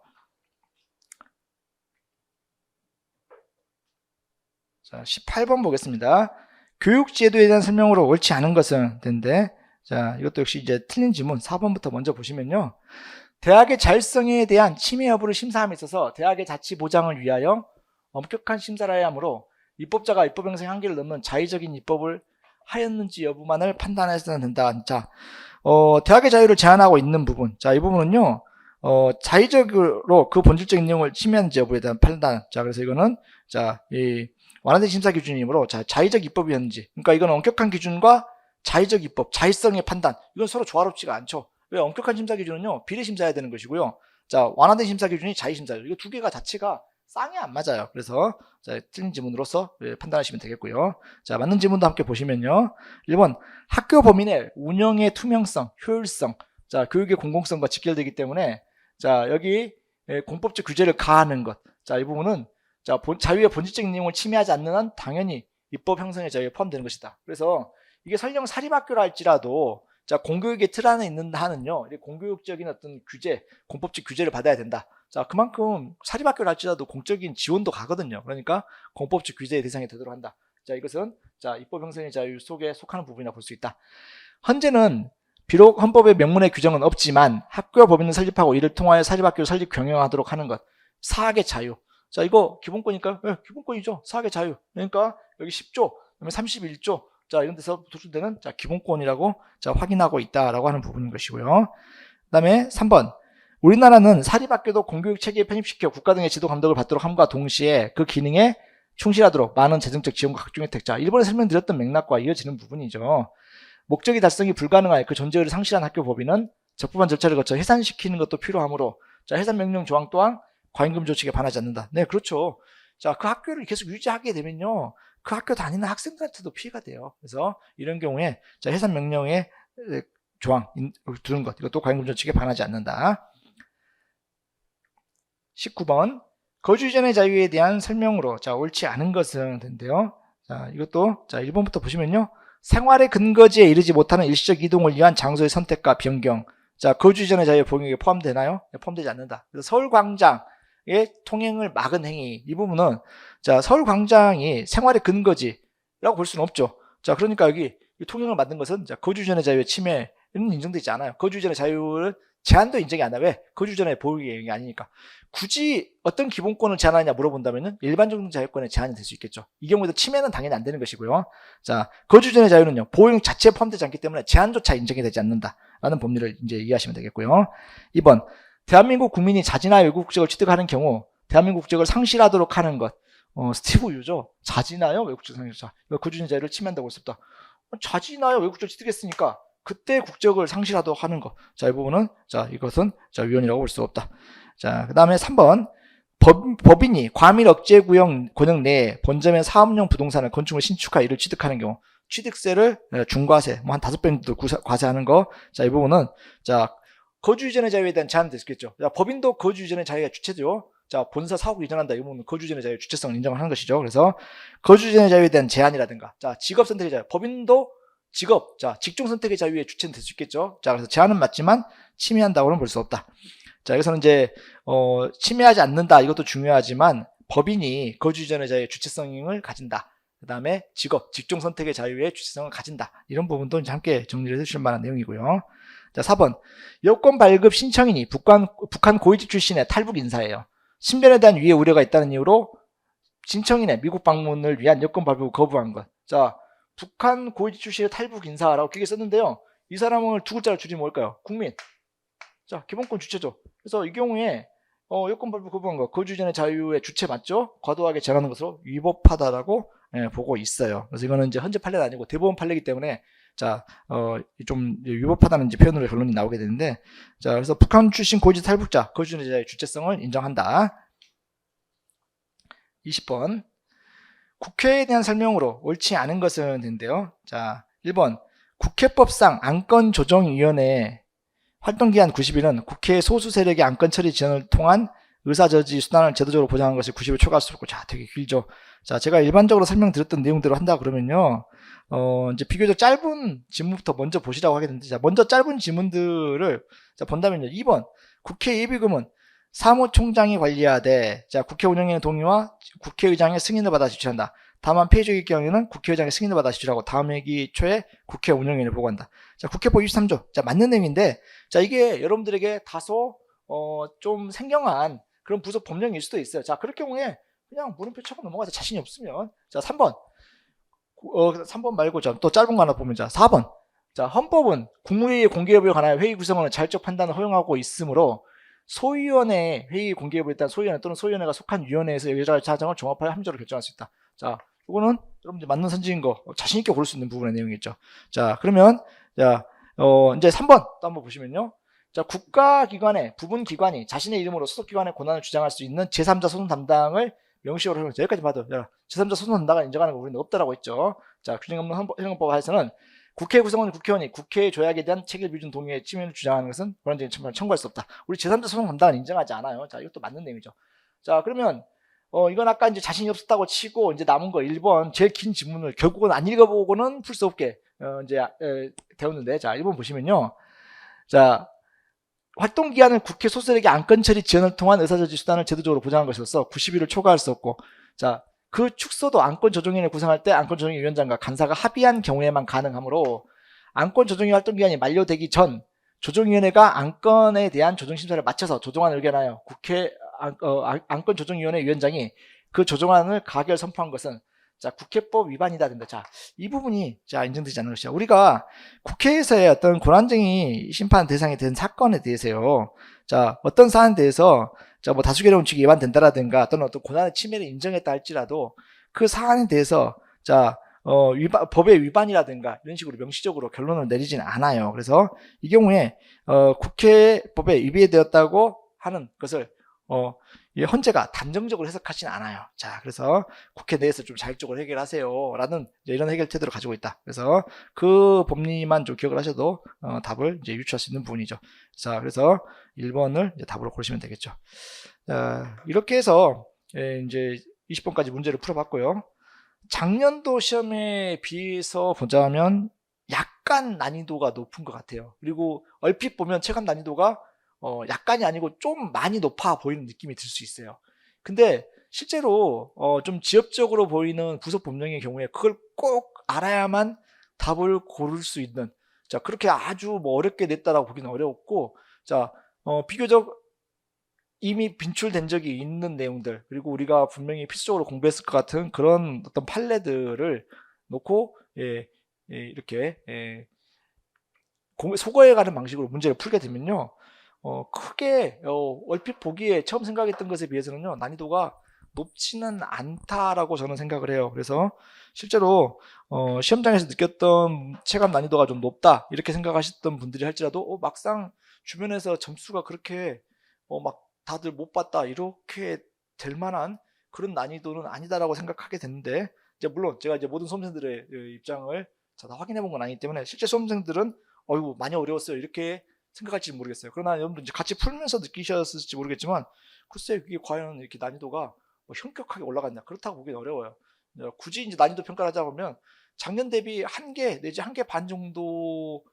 자, 18번 보겠습니다. 교육제도에 대한 설명으로 옳지 않은 것은 된데, 자, 이것도 역시 이제 틀린 지문 4번부터 먼저 보시면요. 대학의 자율성에 대한 침해 여부를 심사함에 있어서 대학의 자치 보장을 위하여 엄격한 심사를 해야 하므로 입법자가 입법 행사의 한계를 넘는 자의적인 입법을 하였는지 여부만을 판단해서는 된다. 자, 대학의 자유를 제한하고 있는 부분. 자, 이 부분은요, 자의적으로 그 본질적인 내용을 침해하는지 여부에 대한 판단. 자, 그래서 이거는, 자, 이 완화된 심사 기준이므로 자의적 입법이었는지. 그러니까 이건 엄격한 기준과 자의적 입법, 자의성의 판단. 이건 서로 조화롭지가 않죠. 왜? 엄격한 심사 기준은요, 비례 심사해야 되는 것이고요. 자, 완화된 심사 기준이 자의 심사예요. 이거 두 개가 자체가 쌍이 안 맞아요. 그래서 자, 틀린 지문으로서 판단하시면 되겠고요. 자, 맞는 지문도 함께 보시면요. 1번 학교 범위내 운영의 투명성, 효율성, 자, 교육의 공공성과 직결되기 때문에 자, 여기 공법적 규제를 가하는 것. 자, 이 부분은 자, 자유의 본질적인 내용을 침해하지 않는 한 당연히 입법 형성의 자유에 포함되는 것이다. 그래서 이게 설령 사립학교라 할지라도 자, 공교육의 틀 안에 있는 한은요, 공교육적인 어떤 규제, 공법적 규제를 받아야 된다. 자, 그만큼 사립학교를 할지라도 공적인 지원도 가거든요. 그러니까 공법적 규제의 대상이 되도록 한다. 자, 이것은 자, 입법 형성의 자유 속에 속하는 부분이라 볼 수 있다. 현재는 비록 헌법의 명문의 규정은 없지만 학교 법인을 설립하고 이를 통하여 사립학교를 설립 경영하도록 하는 것. 사학의 자유. 자, 이거 기본권일까요? 네, 기본권이죠. 사학의 자유. 그러니까 여기 10조, 그다음에 31조. 자, 이런 데서 도출되는 자, 기본권이라고 자, 확인하고 있다라고 하는 부분인 것이고요. 그다음에 3번. 우리나라는 사립학교도 공교육 체계에 편입시켜 국가 등의 지도 감독을 받도록 함과 동시에 그 기능에 충실하도록 많은 재정적 지원과 각종 혜택. 자, 일본에 설명드렸던 맥락과 이어지는 부분이죠. 목적이 달성이 불가능하여 그 존재를 상실한 학교 법인은 적법한 절차를 거쳐 해산시키는 것도 필요하므로 자, 해산 명령 조항 또한 과잉금 조치에 반하지 않는다. 네, 그렇죠. 자, 그 학교를 계속 유지하게 되면요, 그 학교 다니는 학생들한테도 피해가 돼요. 그래서 이런 경우에 자, 해산 명령의 조항 두는 것, 이것도 과잉금 조치에 반하지 않는다. 19번 거주 이전의 자유에 대한 설명으로 자, 옳지 않은 것은 된대요. 자, 이것도 자, 1번부터 보시면요. 생활의 근거지에 이르지 못하는 일시적 이동을 위한 장소의 선택과 변경. 자, 거주 이전의 자유 복용에 포함되나요? 네, 포함되지 않는다. 그래서 서울광장의 통행을 막은 행위, 이 부분은 자, 서울광장이 생활의 근거지라고 볼 수는 없죠. 자, 그러니까 여기 통행을 막는 것은 자, 거주 이전의 자유의 침해는 인정되지 않아요. 거주 이전의 자유를 제한도 인정이 안 돼. 왜? 거주 전에 보호기능이 아니니까. 굳이 어떤 기본권을 제한하느냐 물어본다면은 일반적 자유권의 제한이 될 수 있겠죠. 이 경우에도 침해는 당연히 안 되는 것이고요. 자, 거주 전의 자유는요, 보호용 자체에 포함되지 않기 때문에 제한조차 인정이 되지 않는다라는 법리를 이제 이해하시면 되겠고요. 2번, 대한민국 국민이 자진하여 외국 국적을 취득하는 경우 대한민국 국적을 상실하도록 하는 것. 스티브 유죠. 자진하여 외국 국적 상실. 거주 전의 자유를 침해한다고 할 수 없다. 자진하여 외국 국적 취득했으니까 그때 국적을 상실하도록 하는 것. 자, 이 부분은, 자, 이것은, 자, 위헌이라고 볼 수 없다. 자, 그 다음에 3번. 법인이 과밀 억제 권역 내에 본점의 사업용 부동산을 건축을 신축하여 이를 취득하는 경우, 취득세를 중과세, 뭐 한 5배 정도 과세하는 거. 자, 이 부분은, 자, 거주 이전의 자유에 대한 제한이 될 수 있겠죠. 자, 법인도 거주 이전의 자유가 주체죠. 자, 본사 사업을 이전한다. 이 부분은 거주 이전의 자유 주체성을 인정하는 것이죠. 그래서 거주 이전의 자유에 대한 제한이라든가, 자, 직업 선택의 자유. 법인도 직업, 자, 직종 선택의 자유의 주체는 될 수 있겠죠. 자, 그래서 제한은 맞지만 침해한다고는 볼 수 없다. 자, 여기서는 이제 침해하지 않는다, 이것도 중요하지만 법인이 거주 이전의 자유의 주체성을 가진다. 그 다음에 직업, 직종 선택의 자유의 주체성을 가진다. 이런 부분도 이제 함께 정리를 해주실 만한 내용이고요. 자, 4번. 여권 발급 신청인이 북한 고위직 출신의 탈북 인사예요. 신변에 대한 위해 우려가 있다는 이유로 신청인의 미국 방문을 위한 여권 발급을 거부한 것. 자, 북한 고위직 출신의 탈북 인사라고 길게 썼는데요. 이 사람을 두 글자로 줄이면 뭘까요? 국민. 자, 기본권 주체죠. 그래서 이 경우에 여권 발급 거부한 것, 거주 이전의 자유의 주체 맞죠? 과도하게 제한하는 것으로 위법하다라고 보고 있어요. 그래서 이거는 이제 헌재 판례가 아니고 대법원 판례이기 때문에 자, 좀 위법하다는 이제 표현으로 결론이 나오게 되는데, 자, 그래서 북한 출신 고위직 탈북자, 거주 이전의 자유의 주체성을 인정한다. 20번. 국회에 대한 설명으로 옳지 않은 것은 된대요. 자, 1번. 국회법상 안건조정위원회 활동기한 90일은 국회 소수 세력의 안건 처리 지원을 통한 의사저지 수단을 제도적으로 보장하는 것이 90일 초과할 수 없고, 자, 되게 길죠. 자, 제가 일반적으로 설명드렸던 내용대로 한다 그러면요, 이제 비교적 짧은 지문부터 먼저 보시라고 하게 되는데, 자, 먼저 짧은 지문들을 자, 본다면요, 2번. 국회 예비금은 사무총장이 관리하되, 자, 국회 운영위원회 동의와 국회의장의 승인을 받아 지출한다. 다만 폐의적일 경우에는 국회의장의 승인을 받아 지출하고 다음 회기 초에 국회 운영위원회를 보고한다. 자, 국회법 23조. 자, 맞는 내용인데, 자, 이게 여러분들에게 다소 좀 생경한 그런 부속 법령일 수도 있어요. 자, 그럴 경우에 그냥 물음표 쳐고 넘어가서 자신이 없으면, 자, 3번. 3번 말고 또 짧은 거 하나 보면, 자, 4번. 자, 헌법은 국무회의 공개 여부에 관하여 회의 구성원의 자율적 판단을 허용하고 있으므로 소위원회 회의 공개 여부에 따른 소위원회 또는 소위원회가 속한 위원회에서 여러 가지 사정을 종합하여 함정으로 결정할 수 있다. 자, 이거는 여러분들 맞는 선지인 거 자신 있게 고를 수 있는 부분의 내용이겠죠. 자, 그러면 자, 이제 3번 또 한번 보시면요. 자, 국가기관의 부분 기관이 자신의 이름으로 소속기관의 권한을 주장할 수 있는 제3자 소송 담당을 명시적으로 허용해서 여기까지 봐도 제3자 소송 담당을 인정하는 거 우리는 없다라고 했죠. 자, 규정 없는 행정법 하에서는 국회 구성원 국회의원이 국회의 조약에 대한 체결 비준 동의의 침해를 주장하는 것은 권한쟁의 청구를 청구할 수 없다. 우리 제3자 소송 담당은 인정하지 않아요. 자, 이것도 맞는 내용이죠. 자, 그러면 이건 아까 이제 자신이 없었다고 치고 이제 남은 거 1번 제일 긴 지문을 결국은 안 읽어보고는 풀 수 없게 이제 되었는데, 자, 1번 보시면요. 자, 활동기한은 국회 소수세력의 안건 처리 지원을 통한 의사저지 수단을 제도적으로 보장한 것이로서 90일을 초과할 수 없고, 자, 그 축소도 안건조정위원회를 구성할 때 안건조정위 위원장과 간사가 합의한 경우에만 가능하므로 안건조정위 활동기한이 만료되기 전 조정위원회가 안건에 대한 조정심사를 마쳐서 조정안을 의견하여 국회 안건조정위원회 위원장이 그 조정안을 가결 선포한 것은 자, 국회법 위반이다 된다. 자, 이 부분이 자, 인정되지 않는 것이죠. 우리가 국회에서의 어떤 권한쟁의 심판 대상이 된 사건에 대해서요. 자, 어떤 사안에 대해서 자, 뭐 다수결의 원칙이 위반된다라든가 또는 어떤 권한의 침해를 인정했다 할지라도 그 사안에 대해서 자, 법의 위반이라든가 이런 식으로 명시적으로 결론을 내리지는 않아요. 그래서 이 경우에 국회법에 위배되었다고 하는 것을 이 헌재가 단정적으로 해석하지는 않아요. 자, 그래서 국회 내에서 좀 자율적으로 해결하세요 라는 이런 해결 태도를 가지고 있다. 그래서 그 법리만 좀 기억을 하셔도 답을 이제 유추할 수 있는 부분이죠. 자, 그래서 1번을 이제 답으로 고르시면 되겠죠. 자, 이렇게 해서 이제 20번까지 문제를 풀어봤고요. 작년도 시험에 비해서 보자면 약간 난이도가 높은 것 같아요. 그리고 얼핏 보면 체감 난이도가 약간이 아니고 좀 많이 높아 보이는 느낌이 들 수 있어요. 근데 실제로 좀 지엽적으로 보이는 부속 법령의 경우에 그걸 꼭 알아야만 답을 고를 수 있는, 자, 그렇게 아주 뭐 어렵게 냈다라고 보기는 어렵고, 자, 비교적 이미 빈출된 적이 있는 내용들, 그리고 우리가 분명히 필수적으로 공부했을 것 같은 그런 어떤 판례들을 놓고 이렇게 소거해가는 방식으로 문제를 풀게 되면요, 크게 얼핏 보기에 처음 생각했던 것에 비해서는요, 난이도가 높지는 않다라고 저는 생각을 해요. 그래서 실제로 시험장에서 느꼈던 체감 난이도가 좀 높다 이렇게 생각하셨던 분들이 할지라도 막상 주변에서 점수가 그렇게 막 다들 못 봤다 이렇게 될 만한 그런 난이도는 아니다라고 생각하게 됐는데, 이제 물론 제가 이제 모든 수험생들의 입장을 다 확인해 본 건 아니기 때문에 실제 수험생들은 어이구 많이 어려웠어요 이렇게 생각할지 모르겠어요. 그러나 여러분들 이제 같이 풀면서 느끼셨을지 모르겠지만, 글쎄 그게 과연 이렇게 난이도가 현격하게 올라갔냐, 그렇다고 보기는 어려워요. 굳이 이제 난이도 평가를 하자 보면 작년 대비 1개 내지 1개 반 정도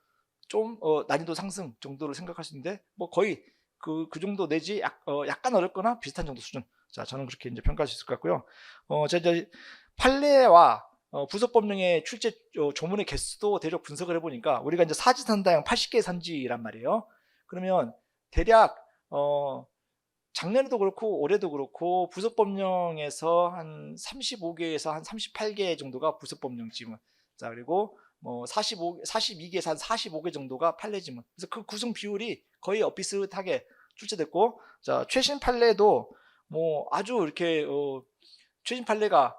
좀 난이도 상승 정도를 생각하시는데, 뭐 거의 그 정도 내지 약간 어렵거나 비슷한 정도 수준. 자, 저는 그렇게 이제 평가할 수 있을 것 같고요. 제가 이제 판례와 부속법령의 출제 조문의 개수도 대략 분석을 해보니까 우리가 이제 사지산다형 80개 산지란 말이에요. 그러면 대략 작년에도 그렇고 올해도 그렇고 부속법령에서 한 35개에서 한 38개 정도가 부속법령 지문. 자, 그리고 뭐 42개에서 한 45개 정도가 판례 지문. 그래서 그 구성 비율이 거의 비슷하게 출제됐고, 자, 최신 판례도 뭐 아주 이렇게 최신 판례가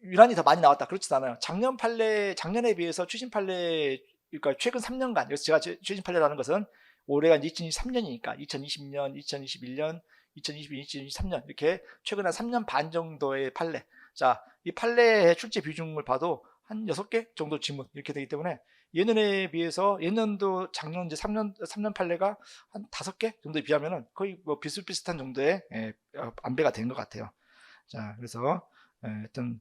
유난히 더 많이 나왔다 그렇지 않아요. 작년에 비해서 최신 판례, 그러니까 최근 3년간, 그래서 제가 최신 판례라는 것은 올해가 이제 2023년이니까 2020년, 2021년, 2022년, 2023년 이렇게 최근 한 3년 반 정도의 판례. 자, 이 판례의 출제 비중을 봐도 한 6개 정도 지문 이렇게 되기 때문에 예년에 비해서 예년도 작년 이제 3년 판례가 한 5개 정도에 비하면은 거의 뭐 비슷비슷한 정도의 안배가 된 것 같아요. 자, 그래서 어떤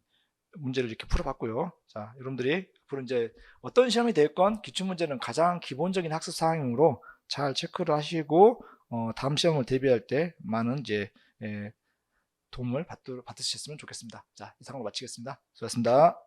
문제를 이렇게 풀어봤고요. 자, 여러분들이 앞으로 이제 어떤 시험이 됐건 기출문제는 가장 기본적인 학습 사항이므로 잘 체크를 하시고 다음 시험을 대비할 때 많은 이제 도움을 받으셨으면 좋겠습니다. 자, 이상으로 마치겠습니다. 수고하셨습니다.